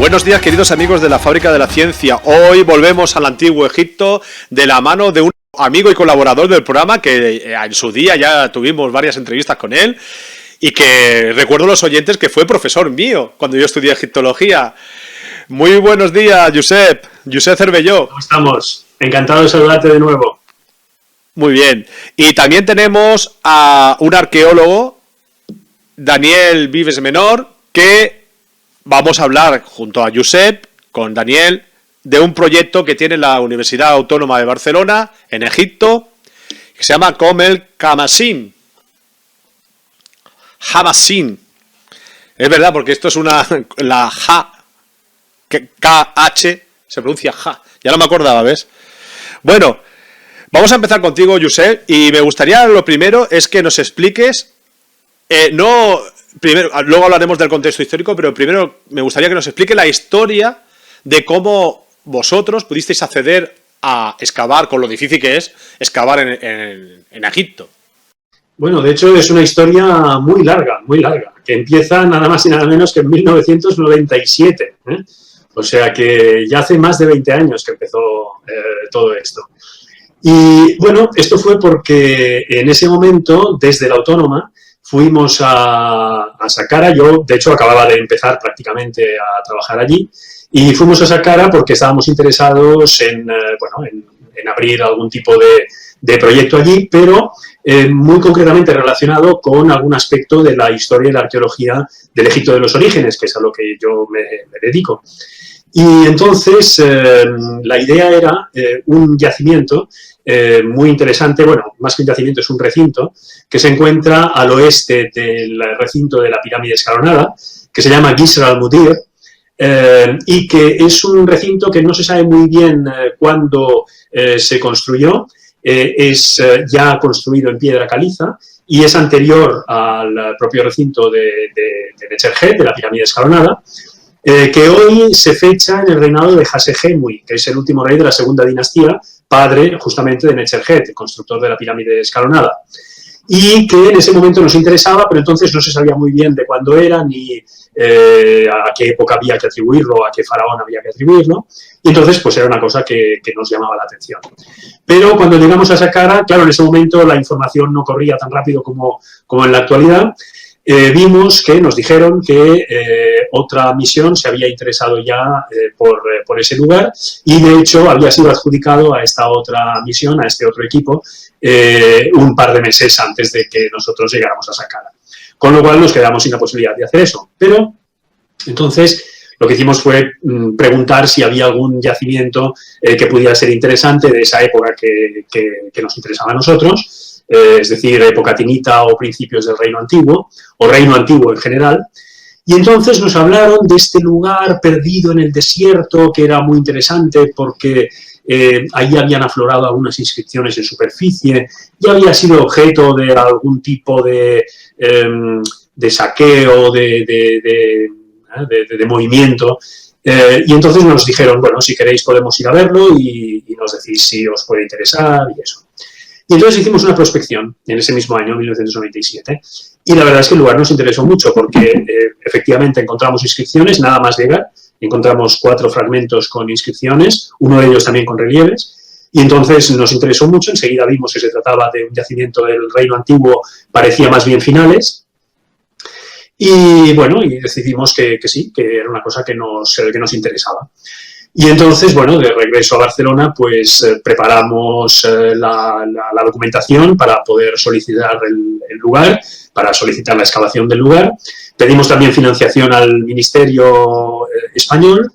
Buenos días, queridos amigos de la Fábrica de la Ciencia. Hoy volvemos al Antiguo Egipto de la mano de un amigo y colaborador del programa que en su día ya tuvimos varias entrevistas con él y que recuerdo a los oyentes que fue profesor mío cuando yo estudié egiptología. Muy buenos días, Josep Cervelló. ¿Cómo estamos? Encantado de saludarte de nuevo. Muy bien. Y también tenemos a un arqueólogo, Daniel Vives Menor, que vamos a hablar junto a Josep, con Daniel, de un proyecto que tiene la Universidad Autónoma de Barcelona, en Egipto, que se llama Comel Hamassin. Es verdad, porque esto es la ja, KH, se pronuncia ja. Ya no me acordaba, ¿ves? Bueno, vamos a empezar contigo, Josep, y me gustaría, lo primero, es que nos expliques, primero, luego hablaremos del contexto histórico, pero primero me gustaría que nos explique la historia de cómo vosotros pudisteis acceder a excavar, con lo difícil que es excavar en Egipto. Bueno, de hecho es una historia muy larga, que empieza nada más y nada menos que en 1997, ¿eh? O sea que ya hace más de 20 años que empezó todo esto. Y bueno, esto fue porque en ese momento, desde la Autónoma, fuimos a Saqqara. Yo, de hecho, acababa de empezar prácticamente a trabajar allí, y fuimos a Saqqara porque estábamos interesados en abrir algún tipo de proyecto allí, pero muy concretamente relacionado con algún aspecto de la historia y la arqueología del Egipto de los orígenes, que es a lo que yo me dedico. Y entonces la idea era un yacimiento muy interesante, bueno, más que un yacimiento es un recinto, que se encuentra al oeste del recinto de la pirámide escalonada, que se llama Gisr al-Mudir, y que es un recinto que no se sabe muy bien cuándo se construyó. Es ya construido en piedra caliza y es anterior al propio recinto de Necherjet, de la pirámide escalonada, que hoy se fecha en el reinado de Hasehemui, que es el último rey de la segunda dinastía, padre justamente de Necherjet, el constructor de la pirámide escalonada, y que en ese momento nos interesaba, pero entonces no se sabía muy bien de cuándo era, ni a qué época había que atribuirlo, a qué faraón había que atribuirlo, y entonces pues era una cosa que nos llamaba la atención. Pero cuando llegamos a Saqqara, claro, en ese momento la información no corría tan rápido como en la actualidad. Vimos que nos dijeron que otra misión se había interesado ya por ese lugar, y de hecho había sido adjudicado a esta otra misión, a este otro equipo, un par de meses antes de que nosotros llegáramos a Saqqara. Con lo cual nos quedamos sin la posibilidad de hacer eso. Pero entonces lo que hicimos fue preguntar si había algún yacimiento que pudiera ser interesante de esa época que nos interesaba a nosotros, es decir, época tinita o principios del Reino Antiguo, o Reino Antiguo en general. Y entonces nos hablaron de este lugar perdido en el desierto, que era muy interesante porque ahí habían aflorado algunas inscripciones en superficie, y había sido objeto de algún tipo de saqueo, de movimiento. Y entonces nos dijeron, bueno, si queréis podemos ir a verlo y nos decís si os puede interesar y eso. Y entonces hicimos una prospección en ese mismo año, 1997, y la verdad es que el lugar nos interesó mucho porque efectivamente encontramos inscripciones, nada más llegar, encontramos 4 fragmentos con inscripciones, uno de ellos también con relieves, y entonces nos interesó mucho. Enseguida vimos que se trataba de un yacimiento del Reino Antiguo, parecía más bien finales, y bueno, y decidimos que sí, que era una cosa que nos interesaba. Y entonces, bueno, de regreso a Barcelona, pues preparamos la documentación para poder solicitar el lugar, para solicitar la excavación del lugar. Pedimos también financiación al Ministerio español,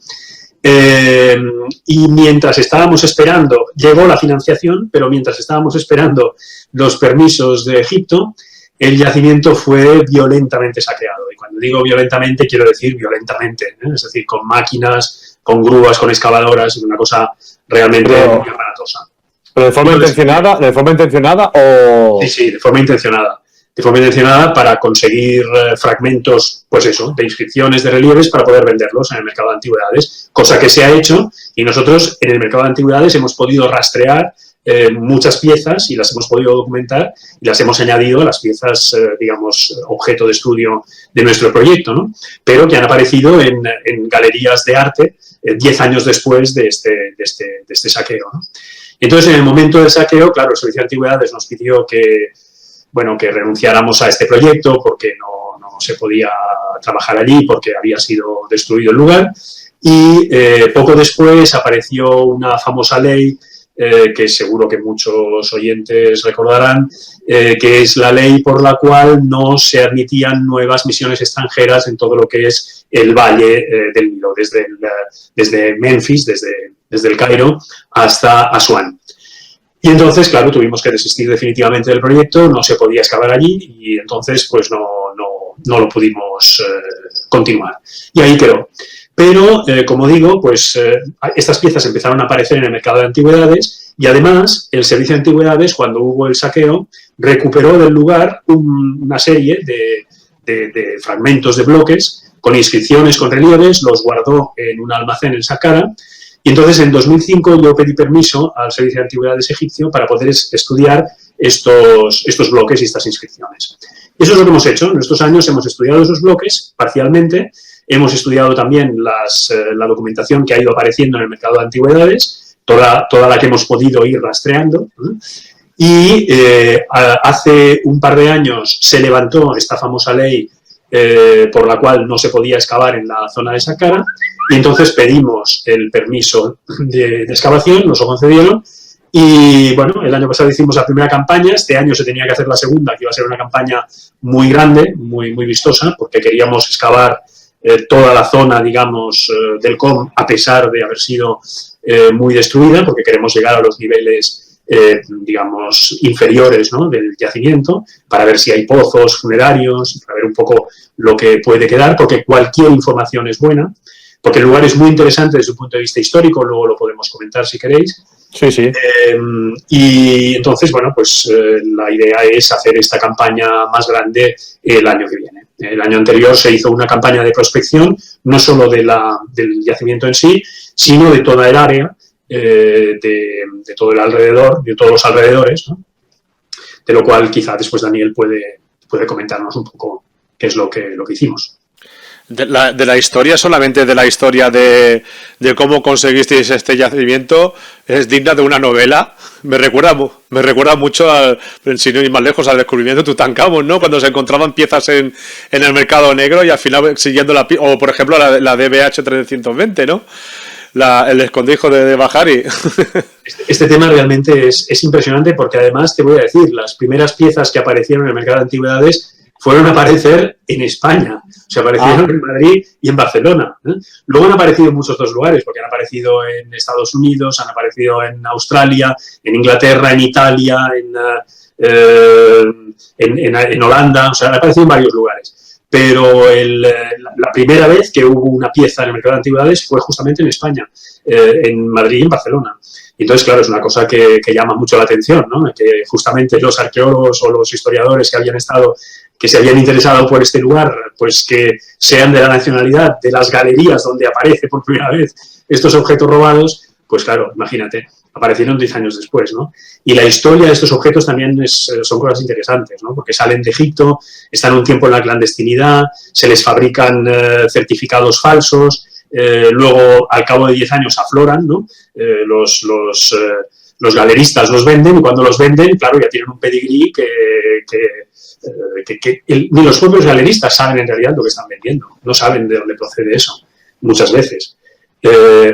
y mientras estábamos esperando, llegó la financiación, pero mientras estábamos esperando los permisos de Egipto, el yacimiento fue violentamente saqueado. Y cuando digo violentamente, quiero decir violentamente, ¿eh? Es decir, con máquinas, con grúas, con excavadoras, una cosa realmente muy aparatosa. ¿Pero de forma intencionada? ¿De forma intencionada o...? Sí, de forma intencionada. De forma intencionada para conseguir fragmentos, pues eso, de inscripciones, de relieves, para poder venderlos en el mercado de antigüedades, cosa que se ha hecho, y nosotros en el mercado de antigüedades hemos podido rastrear muchas piezas y las hemos podido documentar y las hemos añadido a las piezas, digamos, objeto de estudio de nuestro proyecto, ¿no? Pero que han aparecido en galerías de arte 10 años después de este saqueo, ¿no? Entonces, en el momento del saqueo, claro, el Servicio de Antigüedades nos pidió que renunciáramos a este proyecto porque no se podía trabajar allí porque había sido destruido el lugar y poco después apareció una famosa ley que seguro que muchos oyentes recordarán, que es la ley por la cual no se admitían nuevas misiones extranjeras en todo lo que es el Valle del Nilo, desde Memphis, desde el Cairo, hasta Asuán. Y entonces, claro, tuvimos que desistir definitivamente del proyecto, no se podía excavar allí y entonces pues no lo pudimos continuar. Y ahí quedó. Pero, como digo, pues estas piezas empezaron a aparecer en el mercado de antigüedades y además el Servicio de Antigüedades, cuando hubo el saqueo, recuperó del lugar una serie de fragmentos de bloques con inscripciones, con relieves, los guardó en un almacén en Saqqara y entonces en 2005 yo pedí permiso al Servicio de Antigüedades egipcio para poder estudiar estos bloques y estas inscripciones. Y eso es lo que hemos hecho. En estos años hemos estudiado esos bloques parcialmente. Hemos estudiado también la documentación que ha ido apareciendo en el mercado de antigüedades, toda la que hemos podido ir rastreando. Y hace un par de años se levantó esta famosa ley por la cual no se podía excavar en la zona de Saqqara y entonces pedimos el permiso de excavación, nos lo concedieron. Y bueno, el año pasado hicimos la primera campaña, este año se tenía que hacer la segunda, que iba a ser una campaña muy grande, muy vistosa, porque queríamos excavar toda la zona, digamos, del COM, a pesar de haber sido muy destruida, porque queremos llegar a los niveles, digamos, inferiores, ¿no?, del yacimiento, para ver si hay pozos funerarios, para ver un poco lo que puede quedar, porque cualquier información es buena, porque el lugar es muy interesante desde un punto de vista histórico, luego lo podemos comentar si queréis. Sí, sí. Y entonces, bueno, pues la idea es hacer esta campaña más grande el año que viene. El año anterior se hizo una campaña de prospección, no solo del yacimiento en sí, sino de toda el área, de todo el alrededor, de todos los alrededores, ¿no? De lo cual quizá después Daniel puede comentarnos un poco qué es lo que hicimos. De la historia, solamente de la historia de cómo conseguisteis este yacimiento, es digna de una novela. Me recuerda mucho, sin ir más lejos, al descubrimiento de Tutankamón, ¿no? Cuando se encontraban piezas en el mercado negro y al final siguiendo o por ejemplo la DBH 320, ¿no? El escondrijo de Bahari. Este tema realmente es impresionante porque además te voy a decir, las primeras piezas que aparecieron en el mercado de antigüedades fueron a aparecer en España, o sea, aparecieron en Madrid y en Barcelona. Luego han aparecido en muchos otros lugares, porque han aparecido en Estados Unidos, han aparecido en Australia, en Inglaterra, en Italia, en Holanda, o sea, han aparecido en varios lugares. Pero la primera vez que hubo una pieza en el mercado de antigüedades fue justamente en España, en Madrid y en Barcelona. Y entonces, claro, es una cosa que llama mucho la atención, ¿no? Que justamente los arqueólogos o los historiadores que se habían interesado por este lugar, pues que sean de la nacionalidad de las galerías donde aparece por primera vez estos objetos robados, pues claro, imagínate, aparecieron 10 años después, ¿no? Y la historia de estos objetos también son cosas interesantes, ¿no? Porque salen de Egipto, están un tiempo en la clandestinidad, se les fabrican certificados falsos, luego al cabo de 10 años afloran, ¿no? Los galeristas los venden y cuando los venden, claro, ya tienen un pedigrí ni los propios galeristas saben en realidad lo que están vendiendo, no saben de dónde procede eso, muchas veces.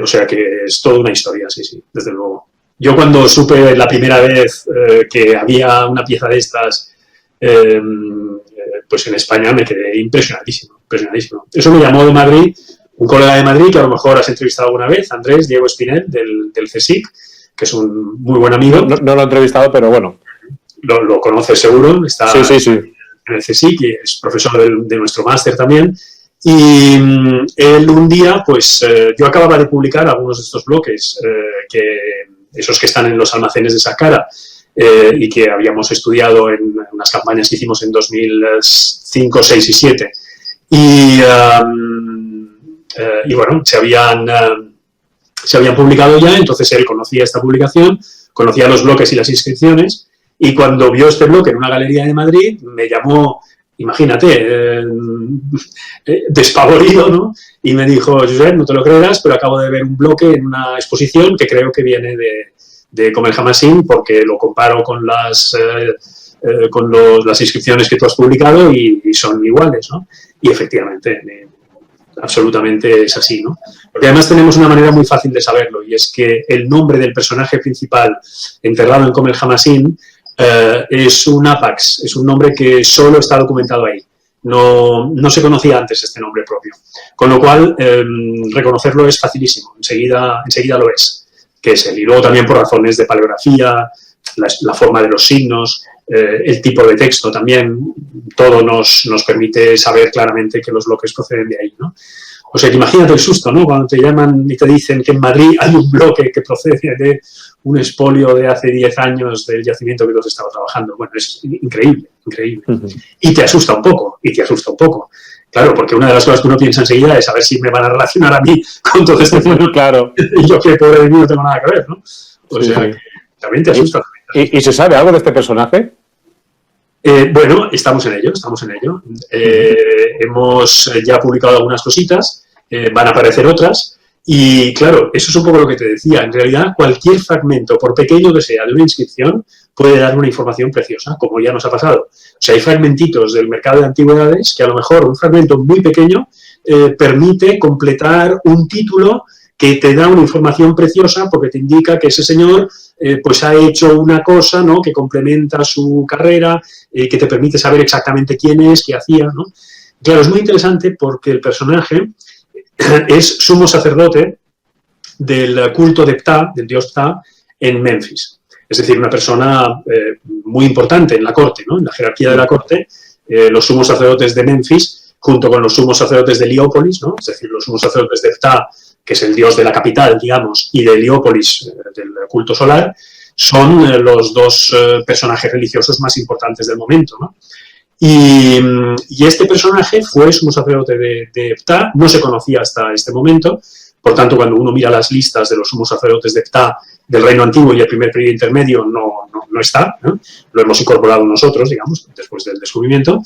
O sea que es toda una historia, sí, desde luego. Yo cuando supe la primera vez que había una pieza de estas, pues en España me quedé impresionadísimo. Eso me llamó de Madrid un colega de Madrid que a lo mejor has entrevistado alguna vez, Andrés Diego Espinel, del CSIC, que es un muy buen amigo. No lo he entrevistado, pero bueno. Lo conoces seguro, está sí. en el CSIC y es profesor de nuestro máster también. Y él un día, pues yo acababa de publicar algunos de estos bloques, esos que están en los almacenes de Saqqara y que habíamos estudiado en unas campañas que hicimos en 2005, 6 y 7. Y bueno, se habían publicado ya, entonces él conocía esta publicación, conocía los bloques y las inscripciones, y cuando vio este bloque en una galería de Madrid, me llamó, imagínate, despavorido, ¿no? Y me dijo, Josep, no te lo creerás, pero acabo de ver un bloque en una exposición que creo que viene de Kom el Hamassin, porque lo comparo con las inscripciones que tú has publicado y son iguales, ¿no? Y efectivamente, absolutamente es así, ¿no? Porque además tenemos una manera muy fácil de saberlo, y es que el nombre del personaje principal enterrado en Kom el Hamassin es un APAX, es un nombre que solo está documentado ahí. No se conocía antes este nombre propio. Con lo cual, reconocerlo es facilísimo, enseguida lo es, que es él. Y luego también por razones de paleografía, la forma de los signos, el tipo de texto también, todo nos permite saber claramente que los bloques proceden de ahí, ¿no? O sea, que imagínate el susto, ¿no? Cuando te llaman y te dicen que en Madrid hay un bloque que procede de un expolio de hace 10 años del yacimiento que tú has estado trabajando. Bueno, es increíble, increíble. Y te asusta un poco, Claro, porque una de las cosas que uno piensa enseguida es a ver si me van a relacionar a mí con todo este fenómeno. Claro. Y yo, que pobre de mí, no tengo nada que ver, ¿no? O sea, que también te asusta. ¿Y se sabe algo de este personaje? Bueno, estamos en ello. Hemos ya publicado algunas cositas, van a aparecer otras, y claro, eso es un poco lo que te decía. En realidad, cualquier fragmento, por pequeño que sea, de una inscripción, puede dar una información preciosa, como ya nos ha pasado. O sea, hay fragmentitos del mercado de antigüedades que a lo mejor un fragmento muy pequeño permite completar un título que te da una información preciosa porque te indica que ese señor pues ha hecho una cosa, ¿no?, que complementa su carrera, que te permite saber exactamente quién es, qué hacía, ¿no? Claro, es muy interesante porque el personaje es sumo sacerdote del culto de Ptah, del dios Ptah, en Memphis. Es decir, una persona muy importante en la corte, ¿no?, en la jerarquía de la corte. Los sumos sacerdotes de Memphis, junto con los sumos sacerdotes de Heliópolis, ¿no?, es decir, los sumos sacerdotes de Ptah, que es el dios de la capital, digamos, y de Heliópolis, del culto solar, son los dos personajes religiosos más importantes del momento, ¿no? Y este personaje fue sumo sacerdote de Ptah, no se conocía hasta este momento. Por tanto, cuando uno mira las listas de los sumos sacerdotes de Ptah del Reino Antiguo y el primer periodo intermedio, no está, ¿no? Lo hemos incorporado nosotros, digamos, después del descubrimiento.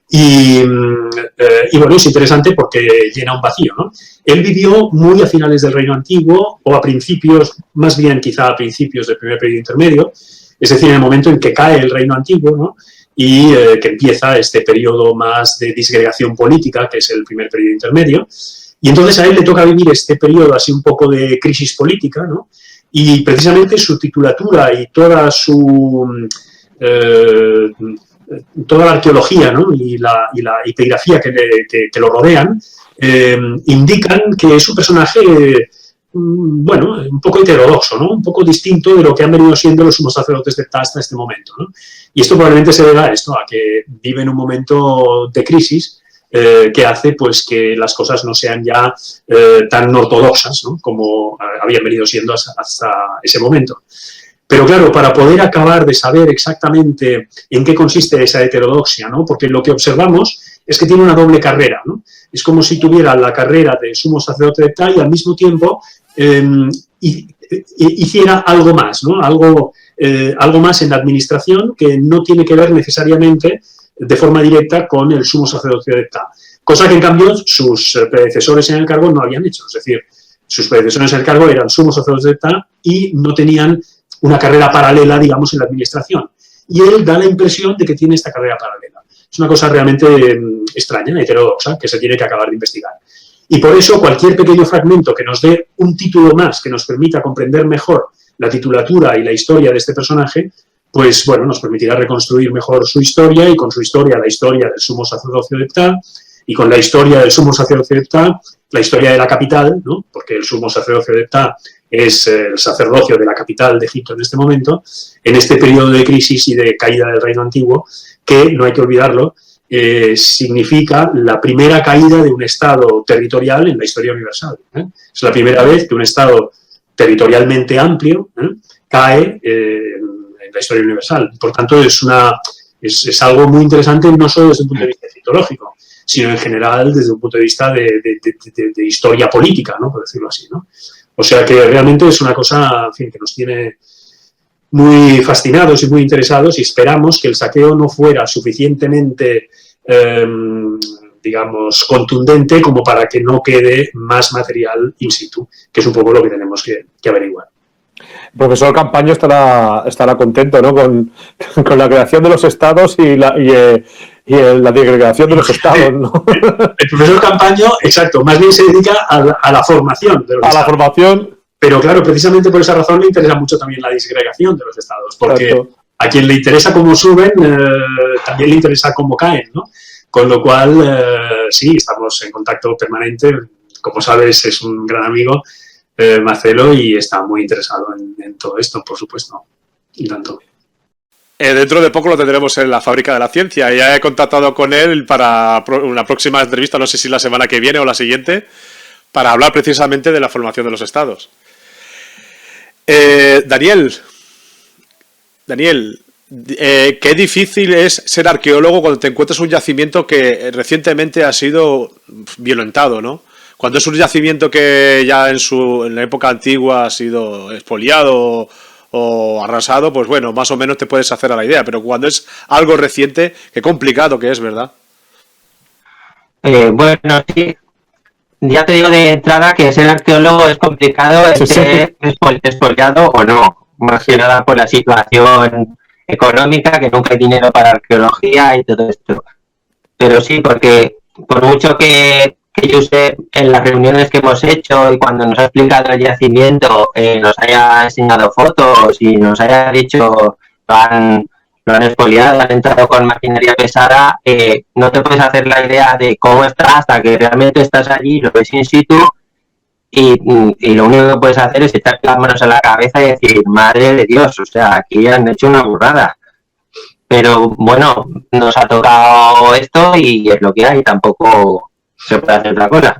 Y bueno, es interesante porque llena un vacío, ¿no? Él vivió muy a finales del Reino Antiguo, o a principios, más bien quizá a principios del primer periodo intermedio, es decir, en el momento en que cae el Reino Antiguo, ¿no?, y que empieza este periodo más de disgregación política, que es el primer periodo intermedio. Y entonces a él le toca vivir este periodo así un poco de crisis política, ¿no? Y precisamente su titulatura y toda toda la arqueología, ¿no?, y la epigrafía que lo rodean indican que es un personaje, bueno, un poco heterodoxo, ¿no?, un poco distinto de lo que han venido siendo los sumos sacerdotes de Ptah hasta este momento, ¿no? Y esto probablemente se deba a esto, a que vive en un momento de crisis que hace pues que las cosas no sean ya tan ortodoxas, ¿no?, como habían venido siendo hasta ese momento. Pero claro, para poder acabar de saber exactamente en qué consiste esa heterodoxia, ¿no?, porque lo que observamos es que tiene una doble carrera, ¿no? Es como si tuviera la carrera de sumo sacerdote de Ptah y al mismo tiempo hiciera algo más, ¿no?, algo más en la administración que no tiene que ver necesariamente de forma directa con el sumo sacerdocio de Ptah. Cosa que, en cambio, sus predecesores en el cargo no habían hecho. Es decir, sus predecesores en el cargo eran sumos sacerdotes de Ptah y no tenían una carrera paralela, digamos, en la administración. Y él da la impresión de que tiene esta carrera paralela. Es una cosa realmente extraña, heterodoxa, que se tiene que acabar de investigar. Y por eso cualquier pequeño fragmento que nos dé un título más, que nos permita comprender mejor la titulatura y la historia de este personaje, pues bueno, nos permitirá reconstruir mejor su historia, y con su historia la historia del sumo sacerdocio de Ptah, y con la historia del sumo sacerdocio de Ptah la historia de la capital, ¿no?, porque el sumo sacerdocio de Ptah es el sacerdocio de la capital de Egipto en este momento, en este periodo de crisis y de caída del Reino Antiguo, que, no hay que olvidarlo, significa la primera caída de un Estado territorial en la historia universal. Es la primera vez que un Estado territorialmente amplio cae en la historia universal. Por tanto, es algo muy interesante, no solo desde un punto de vista egiptológico, sino en general desde un punto de vista de historia política, ¿no?, por decirlo así, ¿no? O sea que realmente es una cosa, en fin, que nos tiene muy fascinados y muy interesados y esperamos que el saqueo no fuera suficientemente, digamos, contundente como para que no quede más material in situ, que es un poco lo que tenemos que averiguar. El profesor Campaño estará contento, ¿no? Con la creación de los estados y la disgregación de los estados, ¿no? El profesor Campaño, exacto, más bien se dedica a la formación de los estados. La formación. Pero claro, precisamente por esa razón le interesa mucho también la disgregación de los estados, porque exacto. A quien le interesa cómo suben, también le interesa cómo caen, ¿no? Con lo cual, sí, estamos en contacto permanente. Como sabes, es un gran amigo, Marcelo, y está muy interesado en todo esto, por supuesto, y tanto. Dentro de poco lo tendremos en la Fábrica de la Ciencia. Ya he contactado con él para una próxima entrevista, no sé si la semana que viene o la siguiente, para hablar precisamente de la formación de los estados. Daniel, qué difícil es ser arqueólogo cuando te encuentras un yacimiento que recientemente ha sido violentado, ¿no? Cuando es un yacimiento que ya en la época antigua ha sido expoliado o arrasado, pues bueno, más o menos te puedes hacer a la idea, pero cuando es algo reciente, qué complicado que es, ¿verdad? Bueno, sí. Ya te digo de entrada que ser arqueólogo es complicado, ser expoliado o no, más que nada por la situación económica, que nunca hay dinero para arqueología y todo esto. Pero sí, porque por mucho que yo sé en las reuniones que hemos hecho y cuando nos ha explicado el yacimiento, nos haya enseñado fotos y nos haya dicho lo han expoliado, han entrado con maquinaria pesada, no te puedes hacer la idea de cómo está hasta que realmente estás allí, lo ves in situ y lo único que puedes hacer es echar las manos a la cabeza y decir, madre de Dios, o sea, aquí han hecho una burrada. Pero bueno, nos ha tocado esto y es lo que hay, tampoco se puede hacer otra cosa.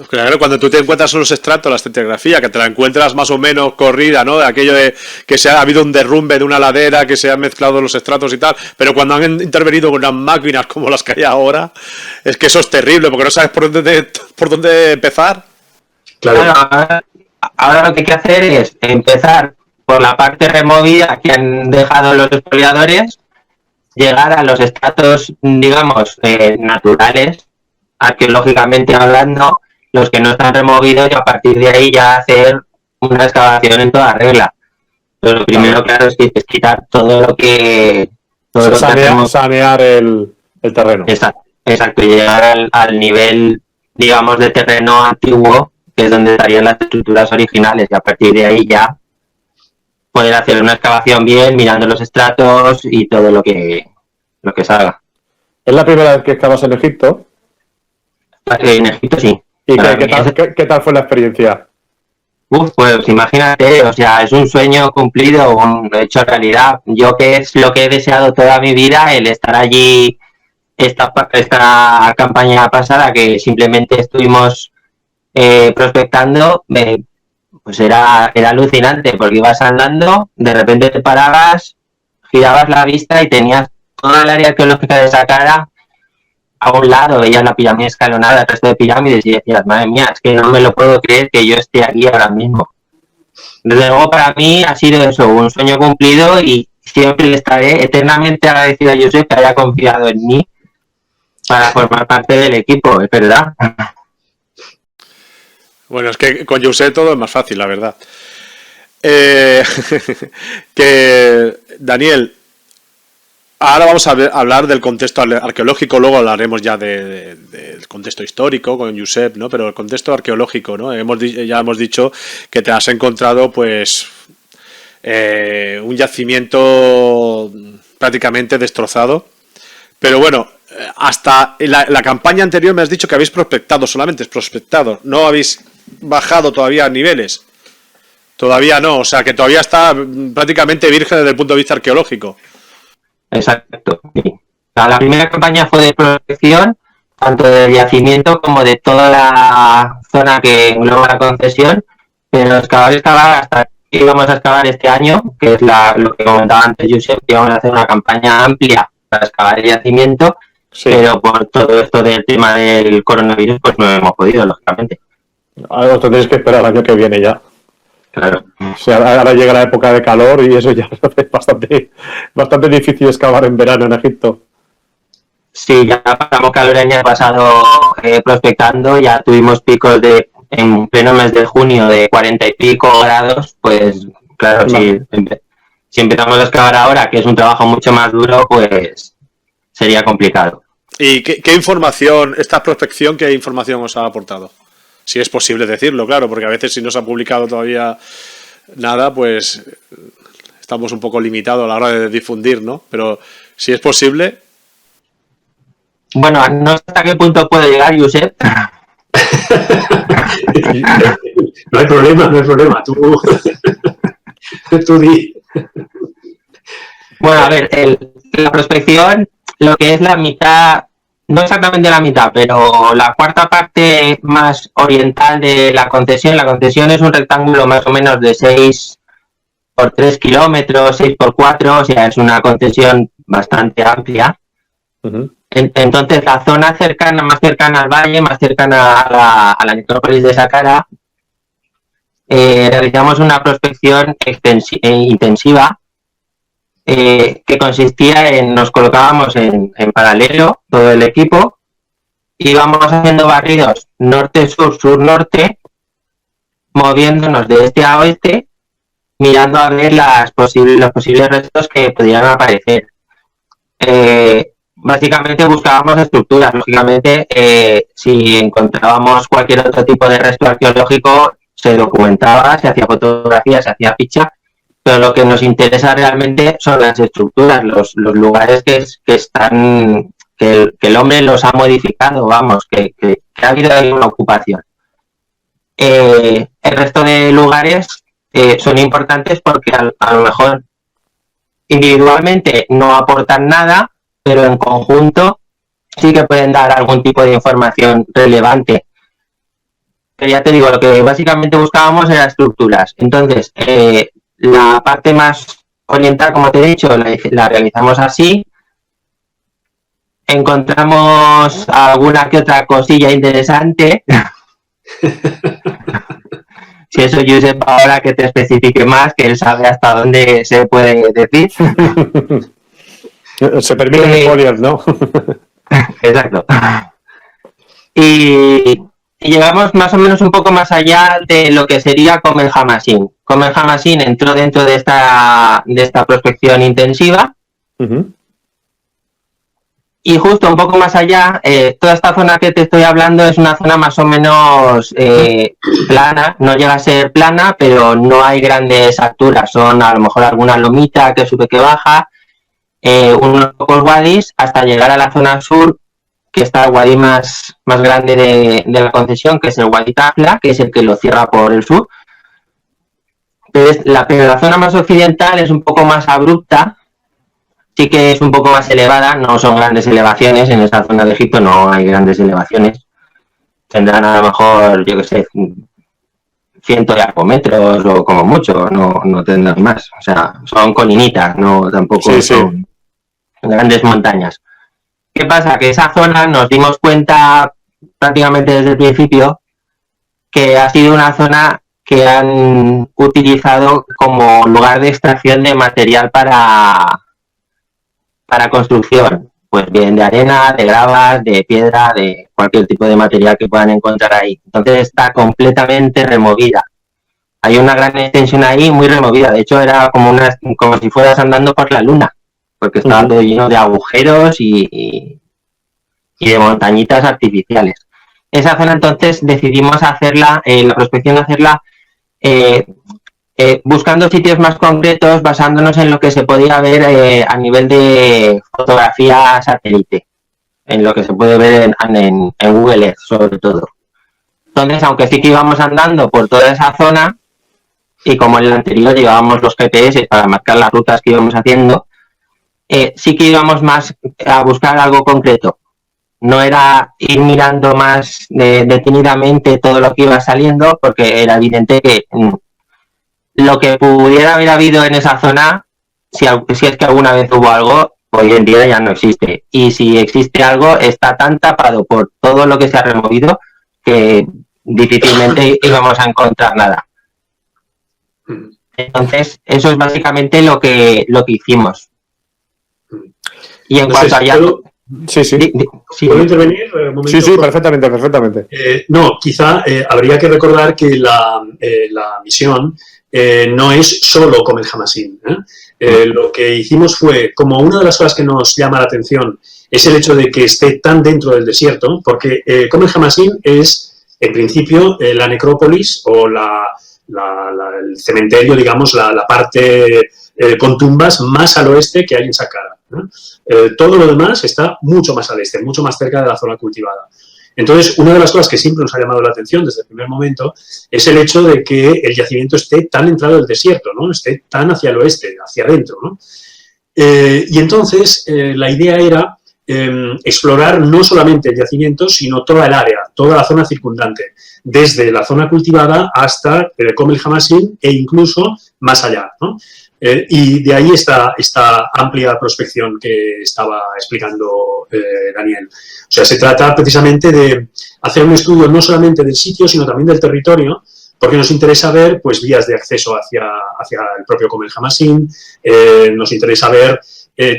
Claro, cuando tú te encuentras en los estratos, la estratigrafía, que te la encuentras más o menos corrida, ¿no? De aquello de que ha habido un derrumbe de una ladera, que se han mezclado los estratos y tal, pero cuando han intervenido con unas máquinas como las que hay ahora, es que eso es terrible, porque no sabes por dónde empezar. Claro, ahora lo que hay que hacer es empezar por la parte removida que han dejado los expoliadores, llegar a los estratos, digamos, naturales, arqueológicamente hablando, los que no están removidos, y a partir de ahí ya hacer una excavación en toda regla. Pero lo primero, claro, es que es quitar todo lo que... sanear el terreno. Exacto, y llegar al nivel, digamos, de terreno antiguo, que es donde estarían las estructuras originales, y a partir de ahí ya poder hacer una excavación bien, mirando los estratos y todo lo que salga. ¿Es la primera vez que excavas en Egipto? En Egipto sí. ¿Y qué tal fue la experiencia? Pues imagínate, o sea, es un sueño cumplido, un hecho realidad. Yo que es lo que he deseado toda mi vida, el estar allí, esta campaña pasada que simplemente estuvimos prospectando, pues era alucinante, porque ibas andando, de repente te parabas, girabas la vista y tenías toda el área arqueológica de esa cara. A un lado veías la pirámide escalonada, el resto de pirámides y decías, madre mía, es que no me lo puedo creer que yo esté aquí ahora mismo. Desde luego para mí ha sido eso, un sueño cumplido y siempre le estaré eternamente agradecido a Josep que haya confiado en mí para formar parte del equipo, es verdad. Bueno, es que con Josep todo es más fácil, la verdad. Daniel, ahora vamos a hablar del contexto arqueológico, luego hablaremos ya del contexto histórico con Josep, ¿no? Pero el contexto arqueológico, ¿no? Ya hemos dicho que te has encontrado, pues, un yacimiento prácticamente destrozado. Pero bueno, hasta la campaña anterior me has dicho que habéis prospectado, solamente prospectado, no habéis bajado todavía a niveles. Todavía no, o sea que todavía está prácticamente virgen desde el punto de vista arqueológico. Exacto, sí. La primera campaña fue de prospección, tanto del yacimiento como de toda la zona que engloba la concesión, pero excavar hasta que íbamos a excavar este año, que es lo que comentaba antes Josep, que íbamos a hacer una campaña amplia para excavar el yacimiento, sí. Pero por todo esto del tema del coronavirus, pues no hemos podido, lógicamente. Algo tendréis que esperar el año que viene ya. Claro. O sea, ahora llega la época de calor y eso ya es bastante difícil excavar en verano en Egipto. Sí, ya pasamos calor el año pasado prospectando, ya tuvimos picos en pleno mes de junio de 40 y pico grados, pues claro, Vale. si empezamos a excavar ahora, que es un trabajo mucho más duro, pues sería complicado. ¿Y qué información, esta prospección, qué información os ha aportado? Si es posible decirlo, claro, porque a veces si no se ha publicado todavía nada, pues estamos un poco limitados a la hora de difundir, ¿no? Pero si es posible... Bueno, no sé hasta qué punto puede llegar, Josep. No hay problema. Tú di. Bueno, a ver, la prospección, lo que es la mitad, no exactamente la mitad, pero la cuarta parte más oriental de la concesión es un rectángulo más o menos de 6 por 3 kilómetros, 6 por 4, o sea, es una concesión bastante amplia. Uh-huh. Entonces, la zona más cercana al valle, más cercana a la necrópolis de Saqqara, realizamos una prospección intensiva que consistía en, nos colocábamos en paralelo todo el equipo, íbamos haciendo barridos norte-sur, sur-norte, moviéndonos de este a oeste, mirando a ver los posibles restos que pudieran aparecer. Básicamente buscábamos estructuras. Lógicamente, si encontrábamos cualquier otro tipo de resto arqueológico, se documentaba, se hacía fotografía, se hacía ficha, pero lo que nos interesa realmente son las estructuras, los lugares que están, que el hombre los ha modificado, vamos, que ha habido ahí una ocupación. El resto de lugares son importantes porque a lo mejor individualmente no aportan nada, pero en conjunto sí que pueden dar algún tipo de información relevante. Pero ya te digo, lo que básicamente buscábamos eran estructuras. Entonces, la parte más oriental, como te he dicho, la realizamos así. Encontramos alguna que otra cosilla interesante. Si eso, Josep, ahora que te especifique más, que él sabe hasta dónde se puede decir. Se permiten spoilers, ¿no? Exacto. Y llegamos más o menos un poco más allá de lo que sería Kom el-Hamashin. Kom el-Hamashin entró dentro de esta prospección intensiva. Uh-huh. Y justo un poco más allá, toda esta zona que te estoy hablando es una zona más o menos plana. No llega a ser plana, pero no hay grandes alturas. Son a lo mejor alguna lomita que sube que baja, unos pocos wadis, hasta llegar a la zona sur, que está el wadi más grande de la concesión, que es el Wadi Tafla, que es el que lo cierra por el sur. Pero la zona más occidental es un poco más abrupta, sí que es un poco más elevada, no son grandes elevaciones, en esta zona de Egipto no hay grandes elevaciones. Tendrán a lo mejor, yo que sé, 100 y algo metros o como mucho, no tendrán más. O sea, son colinitas, no tampoco son grandes montañas. ¿Qué pasa? Que esa zona nos dimos cuenta prácticamente desde el principio que ha sido una zona que han utilizado como lugar de extracción de material para construcción, pues bien de arena, de gravas, de piedra, de cualquier tipo de material que puedan encontrar ahí. Entonces está completamente removida. Hay una gran extensión ahí muy removida. De hecho, era como si fueras andando por la luna, porque estaba todo lleno de agujeros y de montañitas artificiales. Esa zona entonces decidimos hacerla, la prospección hacerla buscando sitios más concretos, basándonos en lo que se podía ver a nivel de fotografía satélite, en lo que se puede ver en Google Earth sobre todo. Entonces, aunque sí que íbamos andando por toda esa zona, y como en el anterior llevábamos los GPS para marcar las rutas que íbamos haciendo, sí que íbamos más a buscar algo concreto. No era ir mirando más detenidamente todo lo que iba saliendo, porque era evidente que lo que pudiera haber habido en esa zona, si es que alguna vez hubo algo, hoy en día ya no existe. Y si existe algo, está tan tapado por todo lo que se ha removido que difícilmente íbamos a encontrar nada. Entonces, eso es básicamente lo que hicimos. Y en cuanto a Sí. ¿Puedo intervenir un momento? Sí, perfectamente. No, quizá habría que recordar que la misión no es solo Kom el Hamassin. Lo que hicimos fue, como una de las cosas que nos llama la atención es el hecho de que esté tan dentro del desierto, porque Kom el Hamassin es, en principio, la necrópolis o el cementerio, digamos, la parte con tumbas más al oeste que hay en Saqqara. Todo lo demás está mucho más al este, mucho más cerca de la zona cultivada. Entonces, una de las cosas que siempre nos ha llamado la atención desde el primer momento es el hecho de que el yacimiento esté tan entrado del desierto, ¿no? Esté tan hacia el oeste, hacia adentro, ¿no? Y entonces, la idea era explorar no solamente el yacimiento, sino toda el área, toda la zona circundante, desde la zona cultivada hasta Kom el Hamassin e incluso más allá, ¿no? Y de ahí esta amplia prospección que estaba explicando Daniel. O sea, se trata precisamente de hacer un estudio no solamente del sitio, sino también del territorio, porque nos interesa ver pues, vías de acceso hacia el propio Kom el Hamassin, nos interesa ver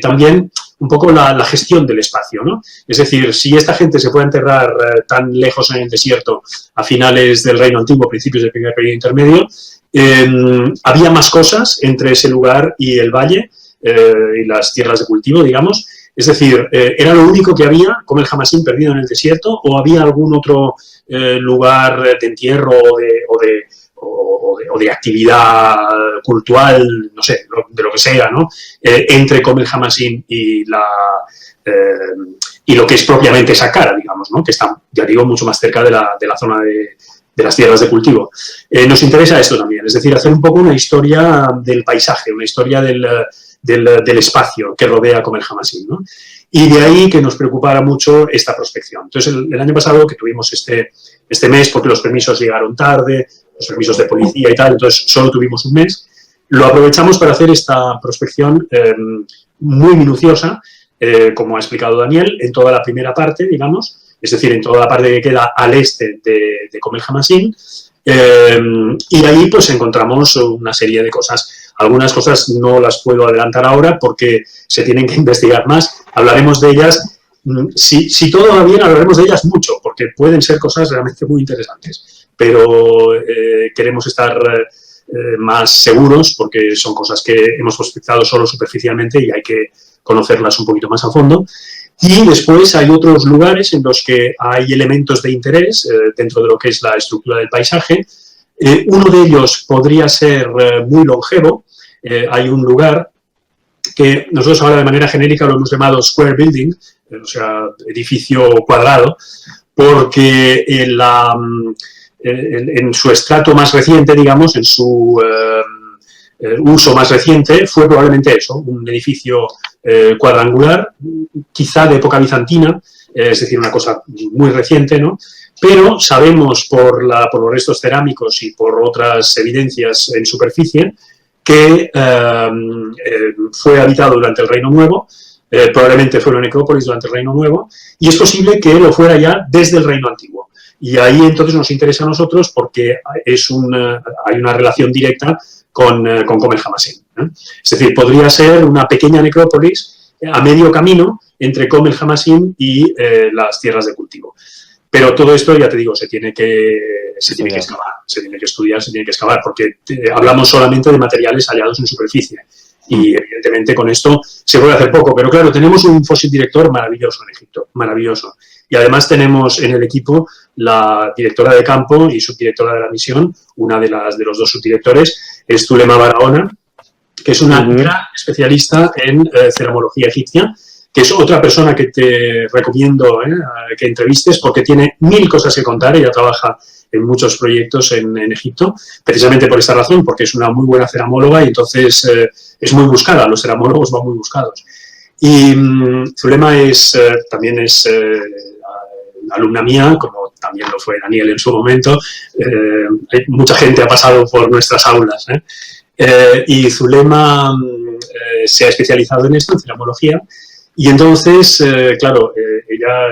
también un poco la gestión del espacio, ¿no? Es decir, si esta gente se puede enterrar tan lejos en el desierto a finales del Reino Antiguo, principios del primer periodo intermedio, había más cosas entre ese lugar y el valle y las tierras de cultivo, digamos. Es decir, ¿era lo único que había, Kom el Hamassin perdido en el desierto, o había algún otro lugar de entierro o de actividad cultural, no sé, de lo que sea, ¿no? Entre Kom el Hamassin y lo que es propiamente Saqqara, digamos, ¿no? Que está, ya digo, mucho más cerca de la zona de las tierras de cultivo. Nos interesa esto también, es decir, hacer un poco una historia del paisaje, una historia del espacio que rodea Kom el Hamassin, ¿no? Y de ahí que nos preocupara mucho esta prospección. Entonces, el año pasado que tuvimos este mes, porque los permisos llegaron tarde, los permisos de policía y tal, entonces solo tuvimos un mes, lo aprovechamos para hacer esta prospección muy minuciosa, como ha explicado Daniel, en toda la primera parte, digamos, es decir, en toda la parte que queda al este de Kom el Hamassin, y ahí pues encontramos una serie de cosas. Algunas cosas no las puedo adelantar ahora porque se tienen que investigar más. Hablaremos de ellas, si todo va bien, hablaremos de ellas mucho, porque pueden ser cosas realmente muy interesantes. Pero queremos estar más seguros porque son cosas que hemos prospectado solo superficialmente y hay que conocerlas un poquito más a fondo. Y después hay otros lugares en los que hay elementos de interés dentro de lo que es la estructura del paisaje. Uno de ellos podría ser muy longevo. Hay un lugar que nosotros ahora de manera genérica lo hemos llamado Square Building, o sea, edificio cuadrado, porque en su estrato más reciente, digamos, en su uso más reciente, fue probablemente eso, un edificio cuadrangular, quizá de época bizantina, es decir, una cosa muy reciente, ¿no? Pero sabemos por los restos cerámicos y por otras evidencias en superficie que fue habitado durante el Reino Nuevo, probablemente fue una necrópolis durante el Reino Nuevo, y es posible que lo fuera ya desde el Reino Antiguo. Y ahí entonces nos interesa a nosotros porque hay una relación directa con Kom el Hamassin. Es decir, podría ser una pequeña necrópolis a medio camino entre Kom el Hamassin y las tierras de cultivo. Pero todo esto, ya te digo, se tiene que excavar, se tiene que estudiar, se tiene que excavar, porque hablamos solamente de materiales hallados en superficie. Y evidentemente con esto se puede hacer poco. Pero claro, tenemos un fósil director maravilloso en Egipto, maravilloso. Y además tenemos en el equipo la directora de campo y subdirectora de la misión, una de los dos subdirectores, es Zulema Barahona, que es una gran especialista en ceramología egipcia, que es otra persona que te recomiendo que entrevistes porque tiene 1000 cosas que contar. Ella trabaja en muchos proyectos en Egipto, precisamente por esta razón, porque es una muy buena ceramóloga y entonces es muy buscada, los ceramólogos van muy buscados. Y Zulema también es alumna mía, como también lo fue Daniel en su momento. Mucha gente ha pasado por nuestras aulas. Y Zulema se ha especializado en esto, en ceramología. Y entonces, claro, ella,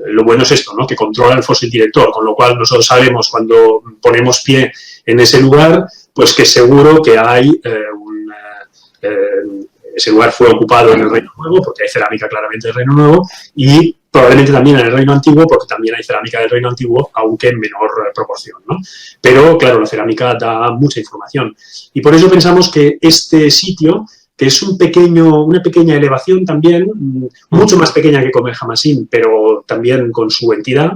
lo bueno es esto, ¿no? Que controla el fósil director, con lo cual nosotros sabemos cuando ponemos pie en ese lugar, pues que seguro que hay ese lugar fue ocupado en el Reino Nuevo, porque hay cerámica claramente del Reino Nuevo, y probablemente también en el Reino Antiguo, porque también hay cerámica del Reino Antiguo, aunque en menor proporción, ¿no? Pero, claro, la cerámica da mucha información. Y por eso pensamos que este sitio, que es una pequeña elevación también, mucho más pequeña que Comer Hamassin, pero también con su entidad,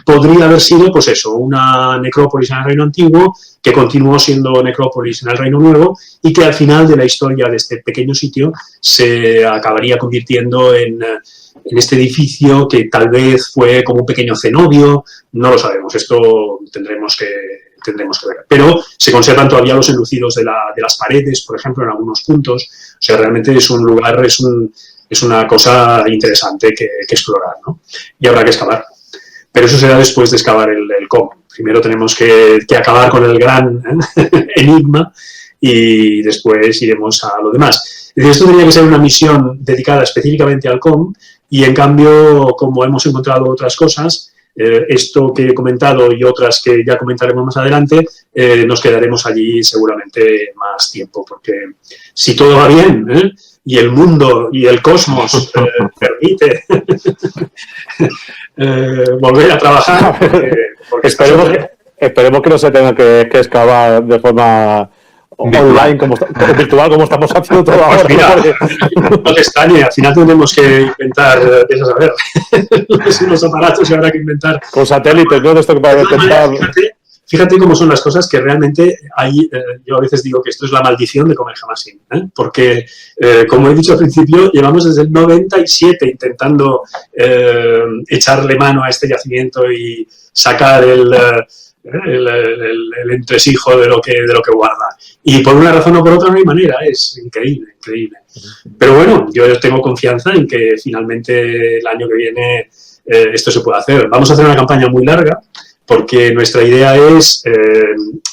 podría haber sido, pues eso, una necrópolis en el Reino Antiguo, que continuó siendo necrópolis en el Reino Nuevo y que al final de la historia de este pequeño sitio se acabaría convirtiendo en este edificio que tal vez fue como un pequeño cenobio, no lo sabemos, esto tendremos que ver. Pero se conservan todavía los enlucidos de las paredes, por ejemplo, en algunos puntos. O sea, realmente es un lugar, es una cosa interesante que explorar, ¿no? Y habrá que excavar. Pero eso será después de excavar el cómo. Primero tenemos que acabar con el gran enigma y después iremos a lo demás. Es decir, esto tenía que ser una misión dedicada específicamente al COM y, en cambio, como hemos encontrado otras cosas, esto que he comentado y otras que ya comentaremos más adelante, nos quedaremos allí seguramente más tiempo, porque si todo va bien y el mundo y el cosmos permite volver a trabajar, porque esperemos que no se tenga que excavar de forma online, virtual, como estamos haciendo todo ahora. Pues mira, no te extrañe, al final tendremos que inventar, a ver, los aparatos y habrá que inventar. Con satélites, ¿no? De esto que para detectar. Fíjate cómo son las cosas que realmente hay. Yo a veces digo que esto es la maldición de Comer Hamassin, porque, como he dicho al principio, llevamos desde el 97 intentando echarle mano a este yacimiento y sacar el entresijo de lo que guarda. Y por una razón o por otra no hay manera, es increíble. Pero bueno, yo tengo confianza en que finalmente el año que viene esto se pueda hacer. Vamos a hacer una campaña muy larga, porque nuestra idea es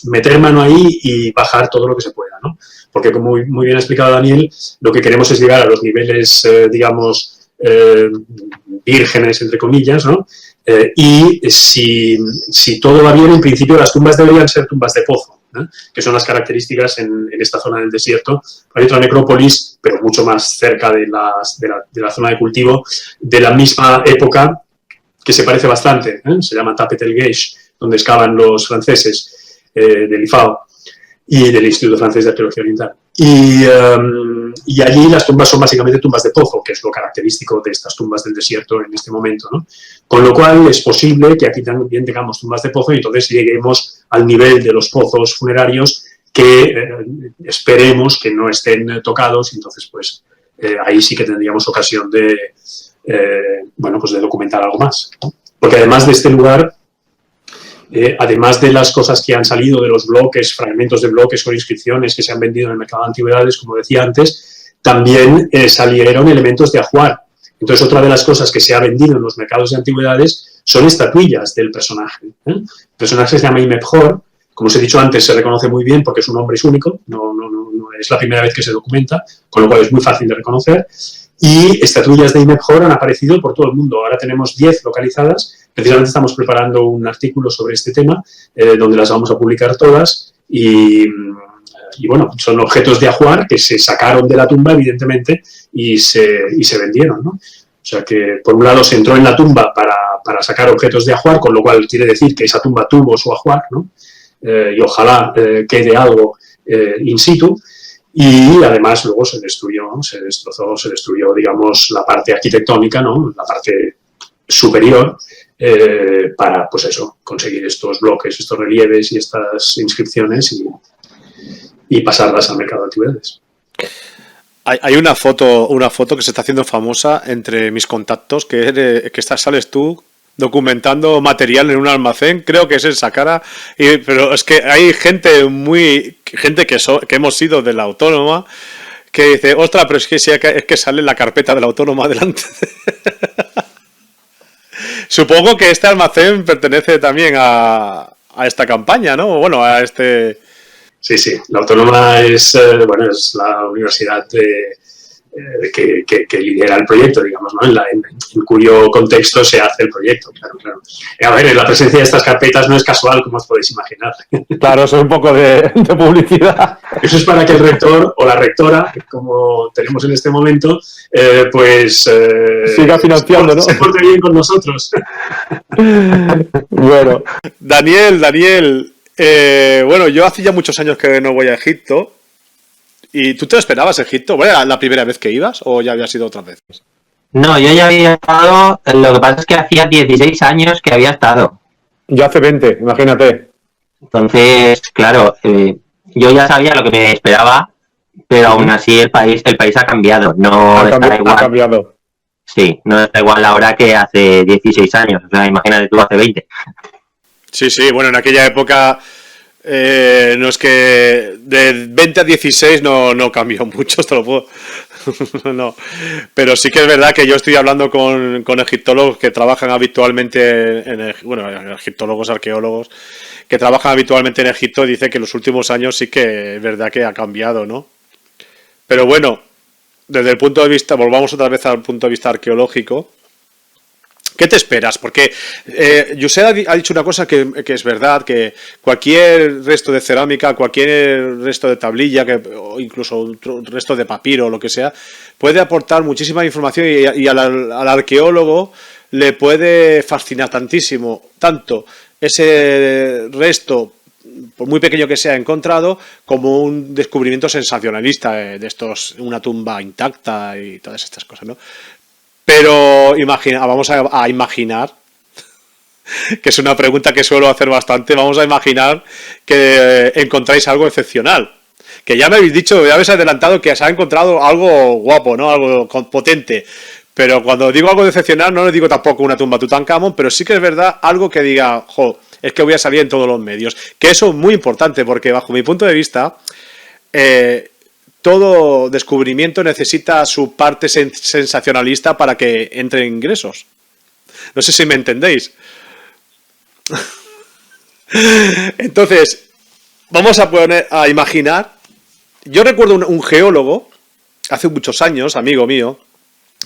meter mano ahí y bajar todo lo que se pueda, ¿no? Porque, como muy bien ha explicado Daniel, lo que queremos es llegar a los niveles, digamos, vírgenes, entre comillas, ¿no? Y si todo va bien, en principio las tumbas deberían ser tumbas de pozo, que son las características en esta zona del desierto. Hay otra necrópolis, pero mucho más cerca de la zona de cultivo, de la misma época, que se parece bastante, se llama Tapet el Geish, donde excavan los franceses del IFAO y del Instituto Francés de Arqueología Oriental. Y allí las tumbas son básicamente tumbas de pozo, que es lo característico de estas tumbas del desierto en este momento, ¿no? Con lo cual es posible que aquí también tengamos tumbas de pozo y entonces lleguemos al nivel de los pozos funerarios que esperemos que no estén tocados, y entonces pues ahí sí que tendríamos ocasión de documentar algo más, ¿no? Porque además de este lugar, además de las cosas que han salido de los bloques, fragmentos de bloques con inscripciones que se han vendido en el mercado de antigüedades, como decía antes, también salieron elementos de ajuar. Entonces, otra de las cosas que se ha vendido en los mercados de antigüedades son estatuillas del personaje. El personaje se llama Imebhor. Como os he dicho antes, se reconoce muy bien porque su nombre es único, no es la primera vez que se documenta, con lo cual es muy fácil de reconocer. Y estatuillas de Imebhor han aparecido por todo el mundo. Ahora tenemos 10 localizadas. Precisamente estamos preparando un artículo sobre este tema, donde las vamos a publicar todas. Y bueno, son objetos de ajuar que se sacaron de la tumba, evidentemente, y se vendieron, ¿no? O sea que, por un lado, se entró en la tumba para sacar objetos de ajuar, con lo cual quiere decir que esa tumba tuvo su ajuar, ¿no? Y ojalá quede algo in situ. Y además luego se destruyó, digamos, la parte arquitectónica, ¿no? La parte superior, para, pues eso, conseguir estos bloques, estos relieves y estas inscripciones y pasarlas al mercado de antigüedades. Hay una foto que se está haciendo famosa entre mis contactos, que sales tú documentando material en un almacén, creo que es en Saqqara, pero es que hay gente que hemos sido de la Autónoma que dice, ostras, pero es que sale la carpeta de la Autónoma delante. Supongo que este almacén pertenece también a esta campaña, ¿no? Bueno, a este... Sí, la Autónoma es la universidad que lidera el proyecto, digamos, ¿no? En cuyo contexto se hace el proyecto, claro. A ver, la presencia de estas carpetas no es casual, como os podéis imaginar. Claro, eso es un poco de publicidad. Eso es para que el rector o la rectora, como tenemos en este momento, siga financiando, ¿no? Se porte bien con nosotros. Bueno. Daniel, bueno, yo hace ya muchos años que no voy a Egipto. ¿Y tú te lo esperabas, Egipto? ¿Bueno, era la primera vez que ibas o ya había sido otras veces? No, yo ya había estado, lo que pasa es que hacía 16 años que había estado. Yo hace 20, imagínate. Entonces, claro, yo ya sabía lo que me esperaba, pero aún así el país ha cambiado. No está igual. Ha cambiado. Sí, no está igual ahora que hace 16 años. O sea, imagínate tú hace 20. Sí, bueno, en aquella época no es que de 20 a 16 no cambió mucho, te lo puedo. No, pero sí que es verdad que yo estoy hablando con egiptólogos que trabajan habitualmente egiptólogos, arqueólogos que trabajan habitualmente en Egipto, y dice que en los últimos años sí que es verdad que ha cambiado, ¿no? Pero bueno, desde el punto de vista, volvamos otra vez al punto de vista arqueológico. ¿Qué te esperas? Porque José ha dicho una cosa que es verdad, que cualquier resto de cerámica, cualquier resto de tablilla, o incluso un resto de papiro o lo que sea, puede aportar muchísima información y al arqueólogo le puede fascinar tanto ese resto, por muy pequeño que sea, encontrado, como un descubrimiento sensacionalista de estos, una tumba intacta y todas estas cosas, ¿no? Pero vamos a imaginar, que es una pregunta que suelo hacer bastante, vamos a imaginar que encontráis algo excepcional. Que ya me habéis dicho, ya habéis adelantado que se ha encontrado algo guapo, ¿no? Algo potente. Pero cuando digo algo excepcional no le digo tampoco una tumba Tutankamón, pero sí que es verdad algo que diga, es que voy a salir en todos los medios. Que eso es muy importante porque bajo mi punto de vista, todo descubrimiento necesita su parte sensacionalista para que entre ingresos. No sé si me entendéis. Entonces, vamos a imaginar. Yo recuerdo un geólogo, hace muchos años, amigo mío,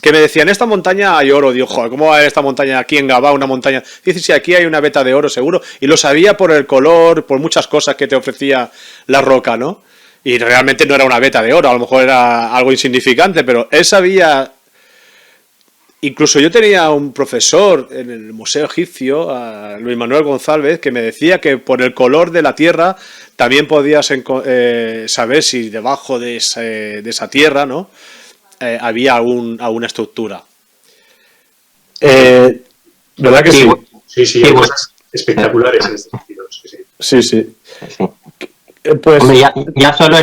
que me decía, en esta montaña hay oro. Digo, joder, ¿cómo va a haber esta montaña aquí en Gabá, una montaña? Dice, sí, aquí hay una veta de oro, seguro. Y lo sabía por el color, por muchas cosas que te ofrecía la roca, ¿no? Y realmente no era una veta de oro, a lo mejor era algo insignificante, pero él sabía. Incluso yo tenía un profesor en el Museo Egipcio, a Luis Manuel González, que me decía que por el color de la tierra también podías saber si debajo de esa tierra, ¿no? Había alguna estructura. ¿Verdad que sí? Sí, hay cosas espectaculares en este sentido. Sí. Pues, hombre, ya solo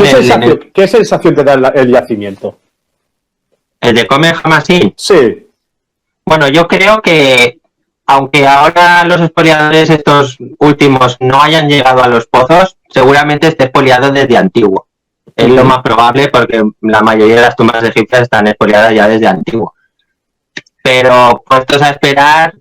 ¿qué sensación te da el yacimiento? ¿El de Comer Hamasí? Sí. Bueno, yo creo que, aunque ahora los expoliadores estos últimos no hayan llegado a los pozos, seguramente esté expoliado desde antiguo. Es lo más probable porque la mayoría de las tumbas egipcias están expoliadas ya desde antiguo. Pero puestos a esperar,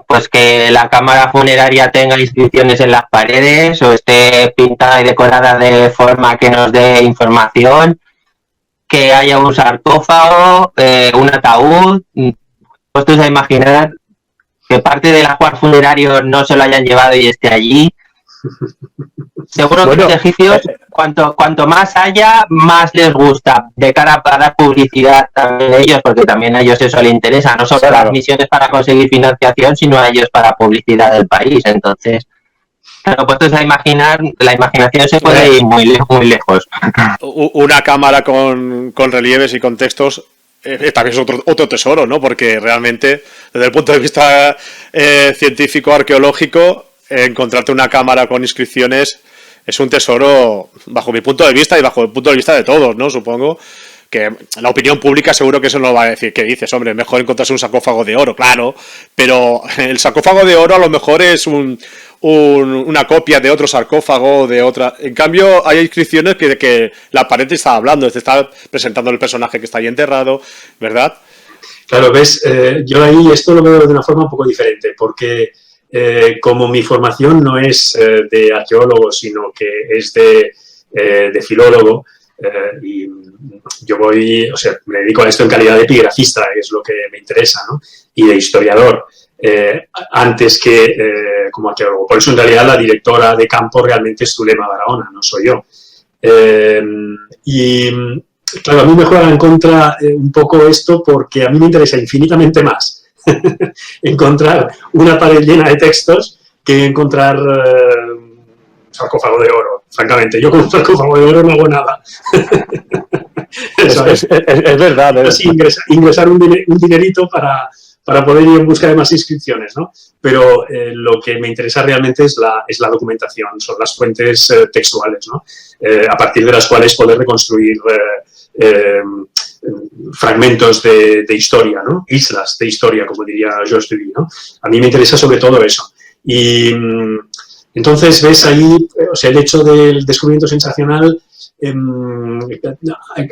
pues que la cámara funeraria tenga inscripciones en las paredes o esté pintada y decorada de forma que nos dé información, que haya un sarcófago, un ataúd, puestos a imaginar que parte del ajuar funerario no se lo hayan llevado y esté allí. Seguro que los egipcios, cuanto más haya, más les gusta, de cara a dar publicidad también a ellos, porque también a ellos eso les interesa, no solo las misiones para conseguir financiación, sino a ellos para publicidad del país. Entonces, claro, puestos a imaginar, la imaginación se puede ir muy lejos. Una cámara con relieves y con textos también es otro tesoro, ¿no? Porque realmente, desde el punto de vista científico, arqueológico, encontrarte una cámara con inscripciones es un tesoro, bajo mi punto de vista y bajo el punto de vista de todos, ¿no? Supongo que la opinión pública seguro que eso no va a decir. ¿Qué dices? Hombre, mejor encontrarse un sarcófago de oro, claro, pero el sarcófago de oro a lo mejor es una copia de otro sarcófago, de otra. En cambio, hay inscripciones que la pared te está hablando, te está presentando el personaje que está ahí enterrado, ¿verdad? Claro, ves, yo ahí esto lo veo de una forma un poco diferente, porque como mi formación no es de arqueólogo, sino que es de filólogo, Y yo me dedico a esto en calidad de epigrafista, que es lo que me interesa, ¿no? Y de historiador, antes que como arqueólogo. Por eso, en realidad, la directora de campo realmente es Zulema Barahona, no soy yo. Y claro, a mí me juega en contra un poco esto, porque a mí me interesa infinitamente más encontrar una pared llena de textos que encontrar un sarcófago de oro, francamente. Yo con un sarcófago de oro no hago nada. Es verdad. Así ingresar un dinerito para poder ir en busca de más inscripciones, ¿no? Pero lo que me interesa realmente es la documentación, son las fuentes textuales, ¿no? A partir de las cuales poder reconstruir fragmentos de historia, ¿no? Islas de historia, como diría Georges Duby, ¿no? A mí me interesa sobre todo eso. Y entonces ves ahí, el hecho del descubrimiento sensacional,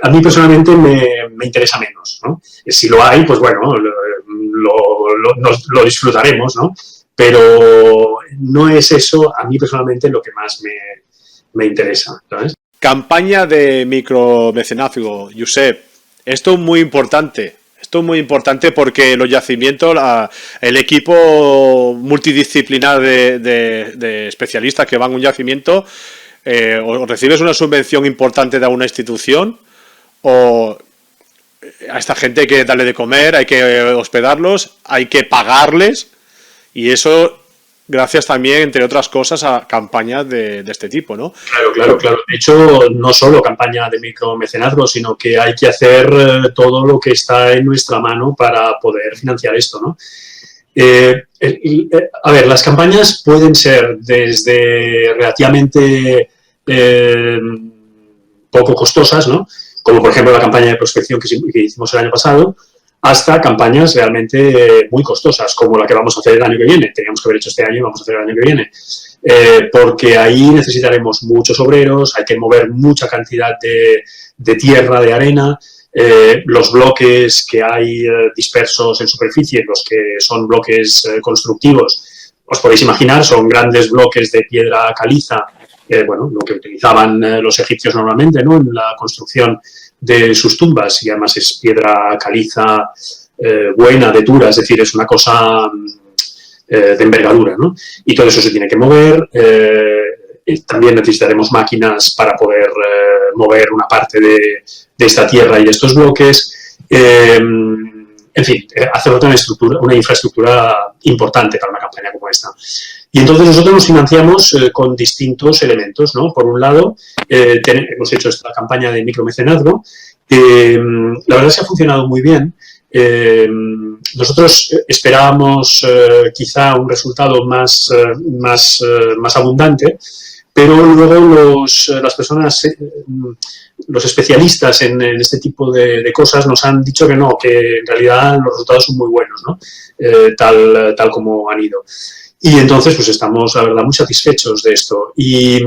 a mí personalmente me interesa menos, ¿no? Si lo hay, pues bueno, lo disfrutaremos, ¿no? Pero no es eso a mí personalmente lo que más me interesa, ¿sabes? Campaña de micromecenazgo, Josep. Esto es muy importante. Esto es muy importante porque los yacimientos, el equipo multidisciplinar de especialistas que van a un yacimiento, o recibes una subvención importante de alguna institución, o a esta gente hay que darle de comer, hay que hospedarlos, hay que pagarles, y eso gracias también, entre otras cosas, a campañas de este tipo, ¿no? Claro. De hecho, no solo campaña de micromecenazgo, sino que hay que hacer todo lo que está en nuestra mano para poder financiar esto, ¿no? A ver, las campañas pueden ser desde relativamente poco costosas, ¿no? Como por ejemplo la campaña de prospección que hicimos el año pasado, hasta campañas realmente muy costosas, como la que vamos a hacer el año que viene. Teníamos que haber hecho este año y vamos a hacer el año que viene. Porque ahí necesitaremos muchos obreros, hay que mover mucha cantidad de tierra, de arena. Los bloques que hay dispersos en superficie, los que son bloques constructivos, os podéis imaginar, son grandes bloques de piedra caliza, lo que utilizaban los egipcios normalmente, ¿no? En la construcción de sus tumbas, y además es piedra caliza buena, de dura, es decir, es una cosa de envergadura, ¿no? Y todo eso se tiene que mover. También necesitaremos máquinas para poder mover una parte de esta tierra y de estos bloques. En fin, hace falta una infraestructura importante para una campaña como esta. Y entonces nosotros nos financiamos con distintos elementos, ¿no? Por un lado, hemos hecho esta campaña de micromecenazgo, que la verdad es que ha funcionado muy bien. Nosotros esperábamos quizá un resultado más abundante, pero luego las personas, los especialistas en este tipo de cosas nos han dicho que no, que en realidad los resultados son muy buenos, ¿no? Tal como han ido. Y entonces pues estamos, la verdad, muy satisfechos de esto. Y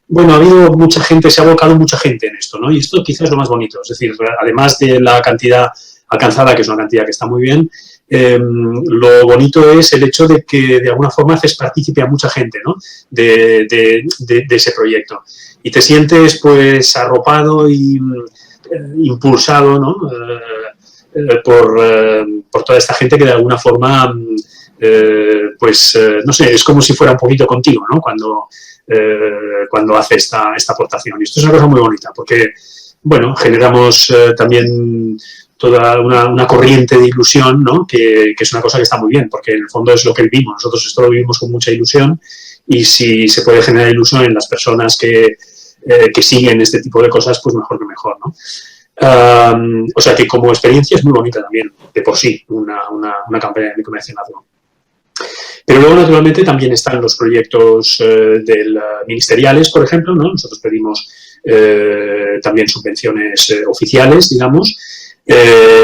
bueno, ha habido mucha gente, se ha volcado mucha gente en esto, ¿no? Y esto quizás es lo más bonito, es decir, además de la cantidad alcanzada, que es una cantidad que está muy bien, lo bonito es el hecho de que de alguna forma haces partícipe a mucha gente, ¿no? de ese proyecto. Y te sientes pues arropado y impulsado, ¿no? Por toda esta gente que de alguna forma, no sé, es como si fuera un poquito contigo, ¿no? Cuando hace esta aportación. Y esto es una cosa muy bonita porque, bueno, generamos también toda una corriente de ilusión, ¿no? Que es una cosa que está muy bien, porque en el fondo es lo que vivimos. Nosotros esto lo vivimos con mucha ilusión, y si se puede generar ilusión en las personas que siguen este tipo de cosas, pues mejor que mejor, ¿no? O sea que como experiencia es muy bonita también, de por sí, una campaña de micromecenazgo. Pero luego, naturalmente, también están los proyectos ministeriales, por ejemplo, ¿no? Nosotros pedimos también subvenciones oficiales, digamos.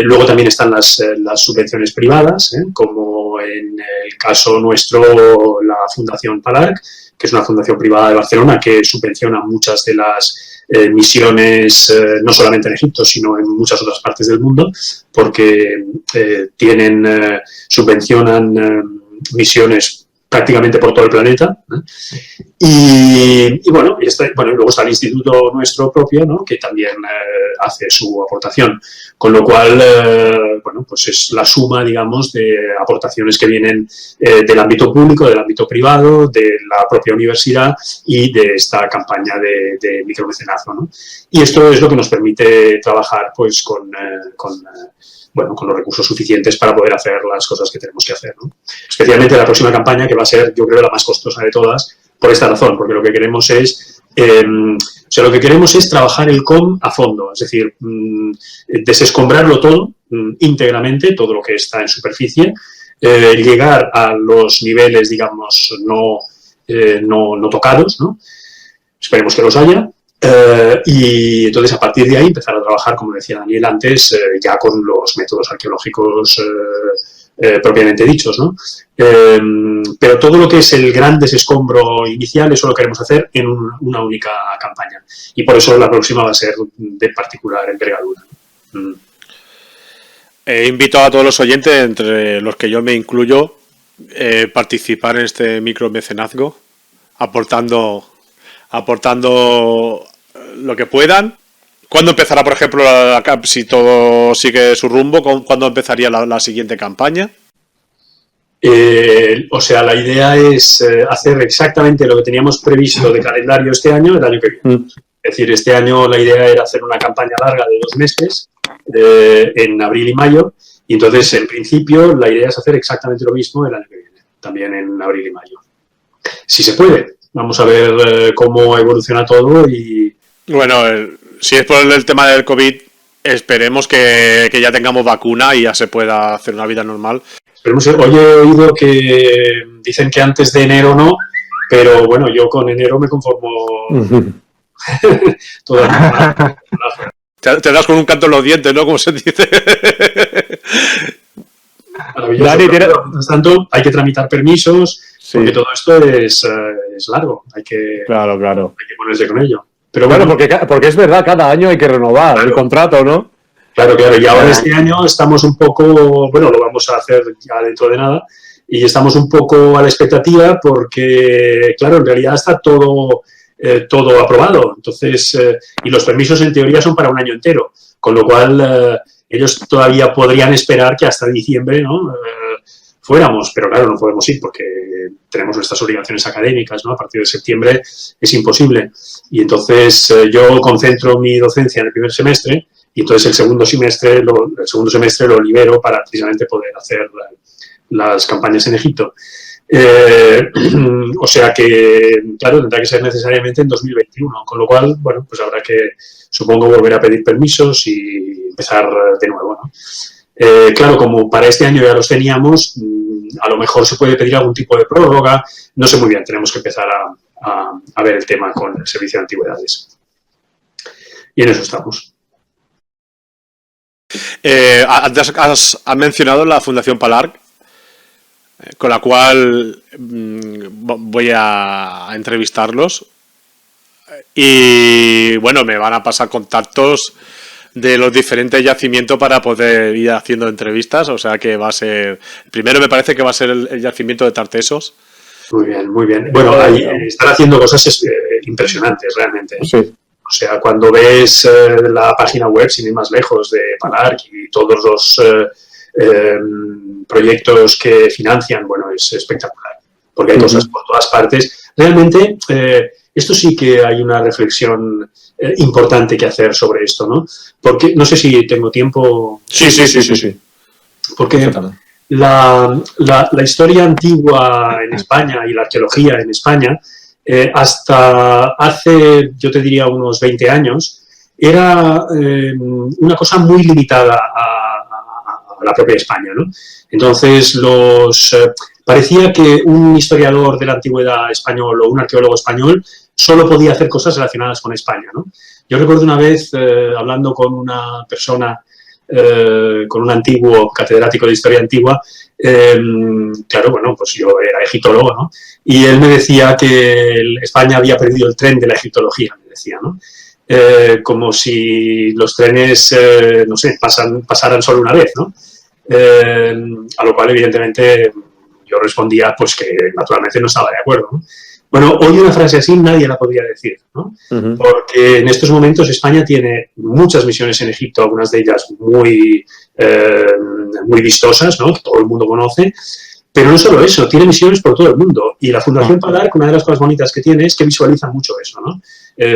Luego también están las subvenciones privadas, como en el caso nuestro la Fundación PALARC, que es una fundación privada de Barcelona que subvenciona muchas de las misiones, no solamente en Egipto, sino en muchas otras partes del mundo, porque subvencionan misiones prácticamente por todo el planeta. Bueno, y luego está el instituto nuestro propio, ¿no? Que también hace su aportación. Con lo cual, pues es la suma, digamos, de aportaciones que vienen del ámbito público, del ámbito privado, de la propia universidad y de esta campaña de micromecenazgo, ¿no? Y esto es lo que nos permite trabajar pues con los recursos suficientes para poder hacer las cosas que tenemos que hacer, ¿no? Especialmente la próxima campaña, que va a ser, yo creo, la más costosa de todas, por esta razón, porque lo que queremos es trabajar el COM a fondo, es decir, desescombrarlo todo, íntegramente, todo lo que está en superficie, llegar a los niveles, digamos, no tocados, ¿no? Esperemos que los haya. Y entonces, a partir de ahí, empezar a trabajar, como decía Daniel antes, ya con los métodos arqueológicos propiamente dichos, ¿no? Pero todo lo que es el gran desescombro inicial, eso lo queremos hacer en una única campaña. Y por eso la próxima va a ser de particular envergadura. Invito a todos los oyentes, entre los que yo me incluyo, participar en este micromecenazgo, aportando lo que puedan. ¿Cuándo empezará, por ejemplo, si todo sigue su rumbo? ¿Cuándo empezaría la siguiente campaña? La idea es hacer exactamente lo que teníamos previsto de calendario este año, el año que viene. Es decir, este año la idea era hacer una campaña larga de 2 meses, en abril y mayo, y entonces, en principio, la idea es hacer exactamente lo mismo el año que viene, también en abril y mayo. Si se puede. Vamos a ver cómo evoluciona todo y... Bueno, si es por el tema del COVID, esperemos que ya tengamos vacuna y ya se pueda hacer una vida normal. Esperemos. Hoy he oído que dicen que antes de enero no, pero bueno, yo con enero me conformo. Te das con un canto en los dientes, ¿no? Como se dice. Maravilloso. Dani, mientras tanto, hay que tramitar permisos, sí, porque todo esto es largo. Hay que ponerse con ello. Pero bueno, porque es verdad, cada año hay que renovar el contrato, ¿no? Claro. Y ahora este año estamos un poco, lo vamos a hacer ya dentro de nada, y estamos un poco a la expectativa porque, claro, en realidad está todo aprobado. Entonces, y los permisos en teoría son para un año entero, con lo cual ellos todavía podrían esperar que hasta diciembre, ¿no? Fuéramos, pero claro, no podemos ir porque tenemos nuestras obligaciones académicas, ¿no? A partir de septiembre es imposible. Y entonces yo concentro mi docencia en el primer semestre y entonces el segundo semestre lo libero para precisamente poder hacer las campañas en Egipto. O sea que, claro, tendrá que ser necesariamente en 2021, con lo cual, pues habrá que, supongo, volver a pedir permisos y empezar de nuevo, ¿no? Claro, como para este año ya los teníamos, a lo mejor se puede pedir algún tipo de prórroga, no sé muy bien, tenemos que empezar a ver el tema con el Servicio de Antigüedades. Y en eso estamos. Antes has mencionado la Fundación Palarc, con la cual voy a entrevistarlos y bueno, me van a pasar contactos de los diferentes yacimientos para poder ir haciendo entrevistas, o sea que va a ser, primero me parece que va a ser el yacimiento de Tartesos. Muy bien, muy bien. Bueno, ahí están haciendo cosas impresionantes realmente. Sí. O sea, cuando ves la página web, sin ir más lejos, de Palarc y todos los proyectos que financian, es espectacular, porque hay cosas por todas partes. Realmente, esto sí que hay una reflexión importante que hacer sobre esto, ¿no? Porque, no sé si tengo tiempo. Sí. Porque la historia antigua en España y la arqueología en España, hasta hace, yo te diría, unos 20 años, era una cosa muy limitada a la propia España, ¿no? Entonces, parecía que un historiador de la antigüedad español o un arqueólogo español solo podía hacer cosas relacionadas con España, ¿no? Yo recuerdo una vez, hablando con una persona, con un antiguo catedrático de historia antigua, claro, pues yo era egiptólogo, ¿no? Y él me decía que España había perdido el tren de la egiptología, me decía, ¿no? Como si los trenes, pasaran solo una vez, ¿no? A lo cual, evidentemente, yo respondía pues que naturalmente no estaba de acuerdo, ¿no? Bueno, hoy una frase así nadie la podría decir, ¿no? Porque en estos momentos España tiene muchas misiones en Egipto, algunas de ellas muy vistosas, ¿no? Que todo el mundo conoce. Pero no solo eso, tiene misiones por todo el mundo. Y la Fundación Padarc, una de las cosas bonitas que tiene es que visualiza mucho eso, ¿no?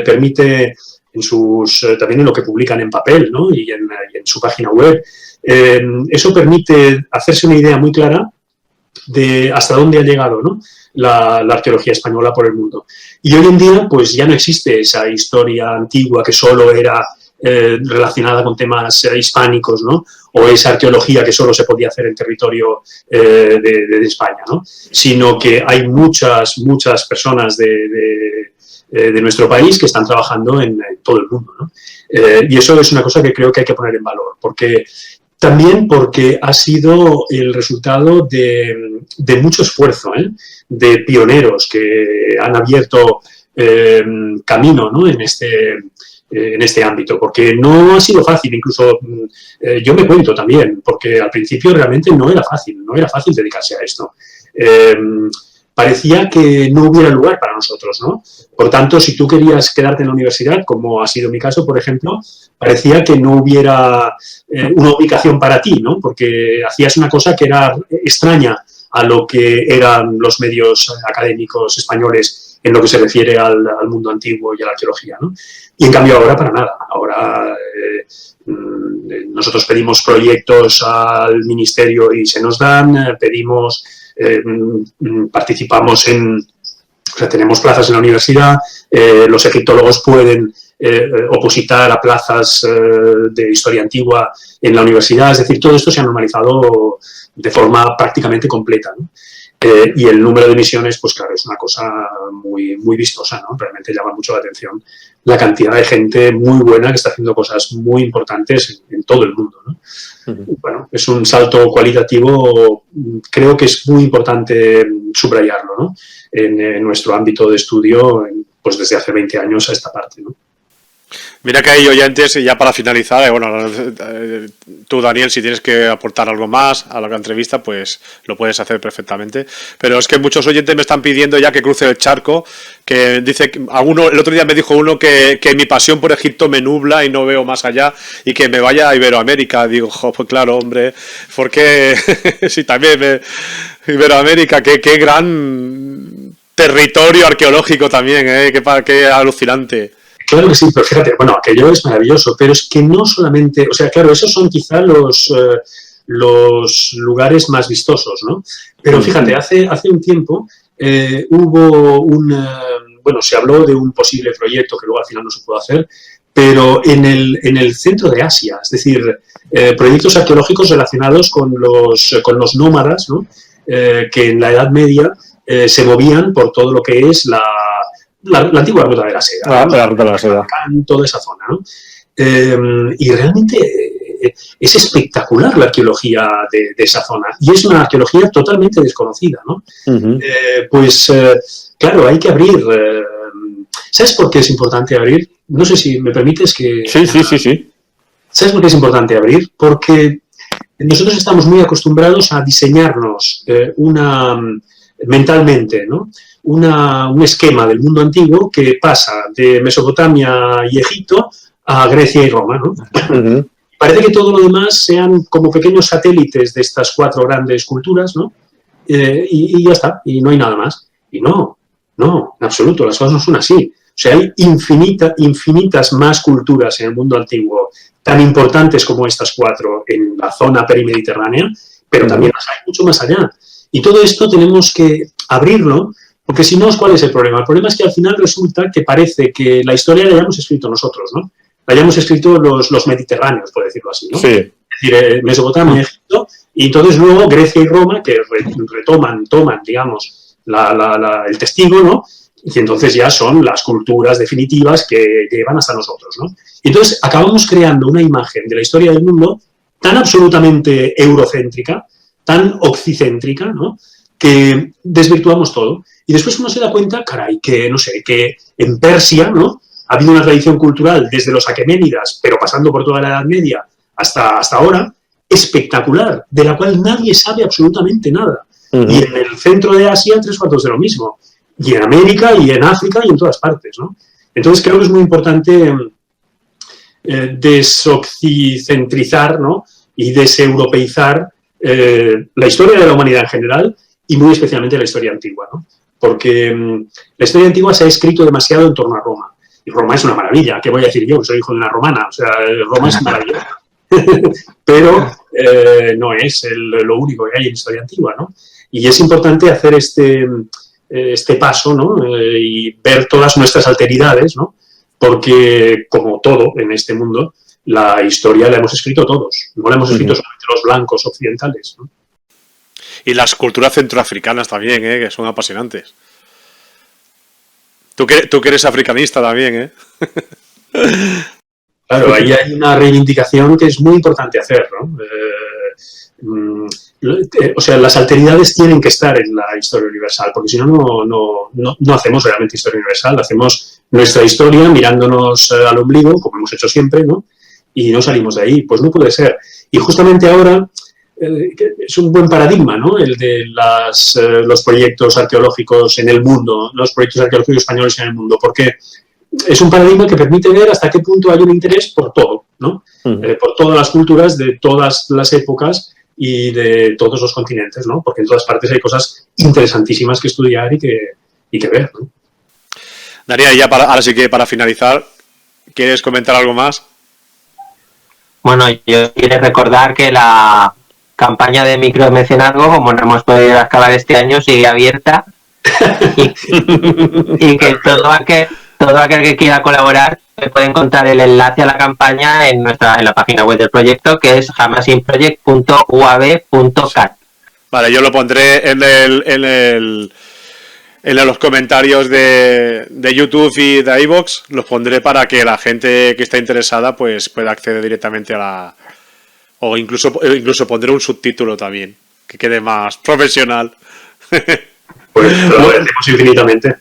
Permite, también en lo que publican en papel, ¿no? Y en su página web, eso permite hacerse una idea muy clara de hasta dónde ha llegado, ¿no? la arqueología española por el mundo. Y hoy en día, pues ya no existe esa historia antigua que solo era relacionada con temas hispánicos, ¿no? O esa arqueología que solo se podía hacer en territorio de España, ¿no? Sino que hay muchas personas de nuestro país que están trabajando en todo el mundo, ¿no? Y eso es una cosa que creo que hay que poner en valor, porque ha sido el resultado de mucho esfuerzo, de pioneros que han abierto camino, ¿no? en este ámbito, porque no ha sido fácil, incluso yo me cuento también, porque al principio realmente no era fácil dedicarse a esto. Parecía que no hubiera lugar para nosotros, ¿no? Por tanto, si tú querías quedarte en la universidad, como ha sido mi caso, por ejemplo, parecía que no hubiera una ubicación para ti, ¿no? Porque hacías una cosa que era extraña a lo que eran los medios académicos españoles en lo que se refiere al mundo antiguo y a la arqueología, ¿no? Y en cambio ahora para nada. Ahora nosotros pedimos proyectos al ministerio y se nos dan, participamos tenemos plazas en la universidad, los egiptólogos pueden opositar a plazas de historia antigua en la universidad, es decir, todo esto se ha normalizado de forma prácticamente completa, ¿no? Y el número de misiones, pues claro, es una cosa muy, muy vistosa, ¿no? Realmente llama mucho la atención la cantidad de gente muy buena que está haciendo cosas muy importantes en todo el mundo, ¿no? Bueno, es un salto cualitativo, creo que es muy importante subrayarlo, ¿no? En nuestro ámbito de estudio, pues desde hace 20 años a esta parte, ¿no? Mira que hay oyentes, y ya para finalizar, bueno, tú, Daniel, si tienes que aportar algo más a la entrevista, pues lo puedes hacer perfectamente. Pero es que muchos oyentes me están pidiendo ya que cruce el charco, que dice, el otro día me dijo uno que mi pasión por Egipto me nubla y no veo más allá, y que me vaya a Iberoamérica. Digo, pues claro, hombre, porque sí, también Iberoamérica, qué gran territorio arqueológico también, qué alucinante. Claro que sí, pero fíjate, bueno, aquello es maravilloso, pero es que no solamente, o sea, claro, esos son quizá los lugares más vistosos, ¿no? Pero fíjate, hace un tiempo hubo se habló de un posible proyecto que luego al final no se pudo hacer, pero en el centro de Asia, es decir, proyectos arqueológicos relacionados con los nómadas, ¿no? Que en la Edad Media se movían por todo lo que es la antigua ruta de la seda. La ruta de la seda. Toda esa zona, ¿no? Y realmente es espectacular la arqueología de esa zona. Y es una arqueología totalmente desconocida, ¿no? Claro, hay que abrir. ¿Sabes por qué es importante abrir? No sé si me permites que... Sí. ¿Sabes por qué es importante abrir? Porque nosotros estamos muy acostumbrados a diseñarnos mentalmente, ¿no? Un esquema del mundo antiguo que pasa de Mesopotamia y Egipto a Grecia y Roma, ¿no? Parece que todo lo demás sean como pequeños satélites de estas 4 grandes culturas, ¿no? Y ya está, y no hay nada más. Y no, en absoluto, las cosas no son así. O sea, hay infinitas más culturas en el mundo antiguo, tan importantes como estas 4 en la zona perimediterránea, pero también las hay mucho más allá. Y todo esto tenemos que abrirlo, porque si no, ¿cuál es el problema? El problema es que al final resulta que parece que la historia la hayamos escrito nosotros, ¿no? La hayamos escrito los mediterráneos, por decirlo así, ¿no? Sí. Es decir, Mesopotamia, Egipto, y entonces luego Grecia y Roma, que toman, digamos, el testigo, ¿no? Y entonces ya son las culturas definitivas que llevan hasta nosotros, ¿no? Y entonces acabamos creando una imagen de la historia del mundo tan absolutamente eurocéntrica, tan occicéntrica, ¿no? Que desvirtuamos todo. Y después uno se da cuenta, caray, que en Persia, ¿no? Ha habido una tradición cultural desde los aqueménidas, pero pasando por toda la Edad Media hasta ahora, espectacular, de la cual nadie sabe absolutamente nada. Y en el centro de Asia, 3/4 de lo mismo. Y en América, y en África, y en todas partes, ¿no? Entonces creo que es muy importante desoccentrizar, ¿no? Y deseuropeizar la historia de la humanidad en general y muy especialmente la historia antigua, ¿no? Porque la historia antigua se ha escrito demasiado en torno a Roma. Y Roma es una maravilla. ¿Qué voy a decir yo? Soy hijo de una romana. O sea, Roma es maravillosa. Pero no es lo único que hay en historia antigua, ¿no? Y es importante hacer este paso, ¿no? Y ver todas nuestras alteridades, ¿no? Porque, como todo en este mundo, la historia la hemos escrito todos. No la hemos escrito solamente los blancos occidentales, ¿no? Y las culturas centroafricanas también, que son apasionantes. Tú que eres africanista también, Claro, ahí hay una reivindicación que es muy importante hacer, ¿no? O sea, las alteridades tienen que estar en la historia universal, porque si no, no hacemos realmente historia universal, hacemos nuestra historia mirándonos al ombligo, como hemos hecho siempre, ¿no? Y no salimos de ahí. Pues no puede ser. Y justamente ahora es un buen paradigma, ¿no? El de los proyectos arqueológicos en el mundo, los proyectos arqueológicos españoles en el mundo, porque es un paradigma que permite ver hasta qué punto hay un interés por todo, ¿no? Por todas las culturas de todas las épocas y de todos los continentes, ¿no? Porque en todas partes hay cosas interesantísimas que estudiar y que ver, ¿no? Daniel, ya ahora sí que para finalizar, ¿quieres comentar algo más? Bueno, yo quiero recordar que la campaña de micromecenazgo, como no hemos podido acabar este año, sigue abierta y que todo aquel que quiera colaborar puede encontrar el enlace a la campaña en la página web del proyecto, que es hamasinproject.uab.cat. Vale, yo lo pondré en los comentarios de YouTube y de iVoox, los pondré para que la gente que está interesada pues pueda acceder directamente o incluso pondré un subtítulo también, que quede más profesional. Pues lo agradecemos infinitamente.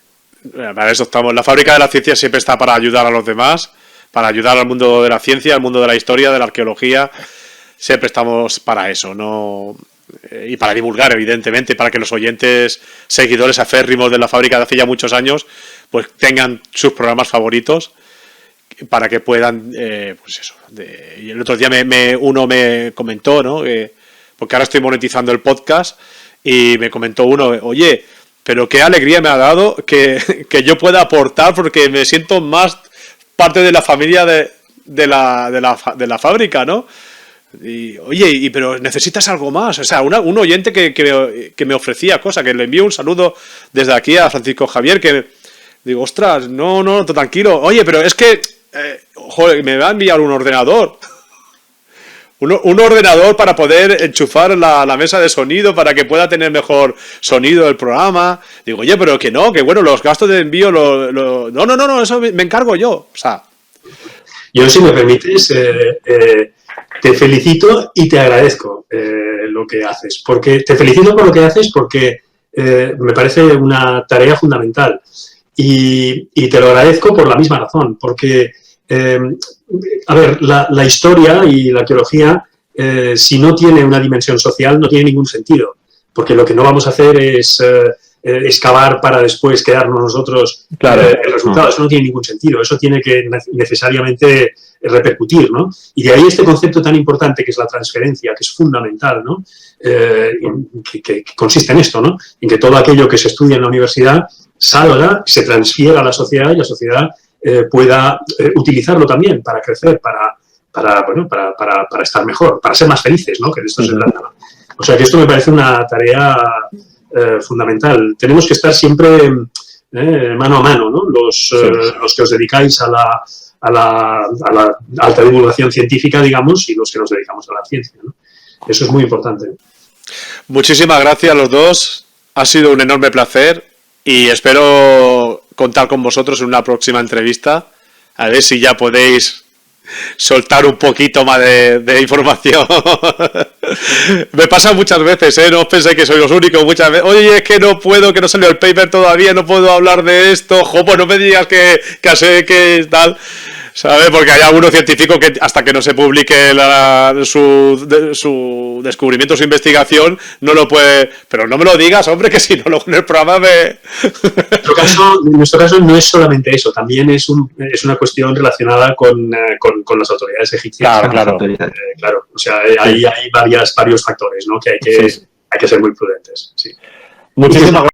Para eso estamos. La Fábrica de la Ciencia siempre está para ayudar a los demás, para ayudar al mundo de la ciencia, al mundo de la historia, de la arqueología. Siempre estamos para eso, ¿no? Y para divulgar, evidentemente, para que los oyentes, seguidores aférrimos de la Fábrica de hace ya muchos años, pues tengan sus programas favoritos, para que puedan, pues eso. Y el otro día uno me comentó, ¿no? Porque ahora estoy monetizando el podcast y me comentó uno, oye, pero qué alegría me ha dado que yo pueda aportar, porque me siento más parte de la familia de la fábrica, ¿no? Y, oye, pero necesitas algo más. O sea, un oyente que me ofrecía cosas, que le envío un saludo desde aquí a Francisco Javier, que digo, ostras, no, tranquilo. Oye, pero es que, joder, me va a enviar un ordenador. Un ordenador para poder enchufar la mesa de sonido para que pueda tener mejor sonido el programa. Digo, oye, pero que bueno, los gastos de envío no, eso me encargo yo. O sea, yo, si me permites, te felicito y te agradezco lo que haces. Porque te felicito por lo que haces, porque me parece una tarea fundamental. Y te lo agradezco por la misma razón, porque a ver, la historia y la arqueología, si no tiene una dimensión social, no tiene ningún sentido, porque lo que no vamos a hacer es excavar para después quedarnos nosotros el resultado. Eso no tiene ningún sentido, eso tiene que necesariamente repercutir, ¿no? Y de ahí este concepto tan importante que es la transferencia, que es fundamental, ¿no? Que consiste en esto, ¿no? En que todo aquello que se estudia en la universidad salga, se transfiera a la sociedad y la sociedad pueda utilizarlo también para crecer, para estar mejor, para ser más felices, ¿no? Que de esto se trata, ¿no? O sea que esto me parece una tarea fundamental. Tenemos que estar siempre mano a mano, ¿no? Los que os dedicáis a la alta divulgación científica, digamos, y los que nos dedicamos a la ciencia, ¿no? Eso es muy importante. Muchísimas gracias a los dos. Ha sido un enorme placer y espero contar con vosotros en una próxima entrevista. A ver si ya podéis soltar un poquito más de información. Me pasa muchas veces, no os penséis que sois los únicos. Muchas veces, oye, es que no puedo, que no salió el paper todavía, no puedo hablar de esto. Jo, pues no me digas que sé que tal. ¿Sabes? Porque hay algunos científicos que hasta que no se publique su descubrimiento, su investigación, no lo puede... Pero no me lo digas, hombre, que si no, luego en el programa me... En nuestro caso no es solamente eso, también es una cuestión relacionada con las autoridades egipcias. Claro. Claro, o sea, hay varios factores, ¿no? Que hay que ser muy prudentes. Sí. Muchísimas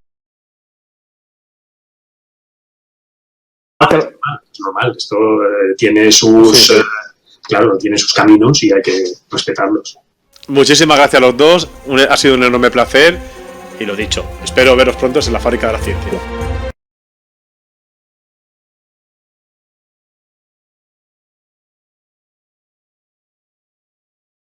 gracias. Es normal, esto tiene sus caminos y hay que respetarlos. Muchísimas gracias a los dos, ha sido un enorme placer y lo dicho, espero veros pronto en la Fábrica de la Ciencia.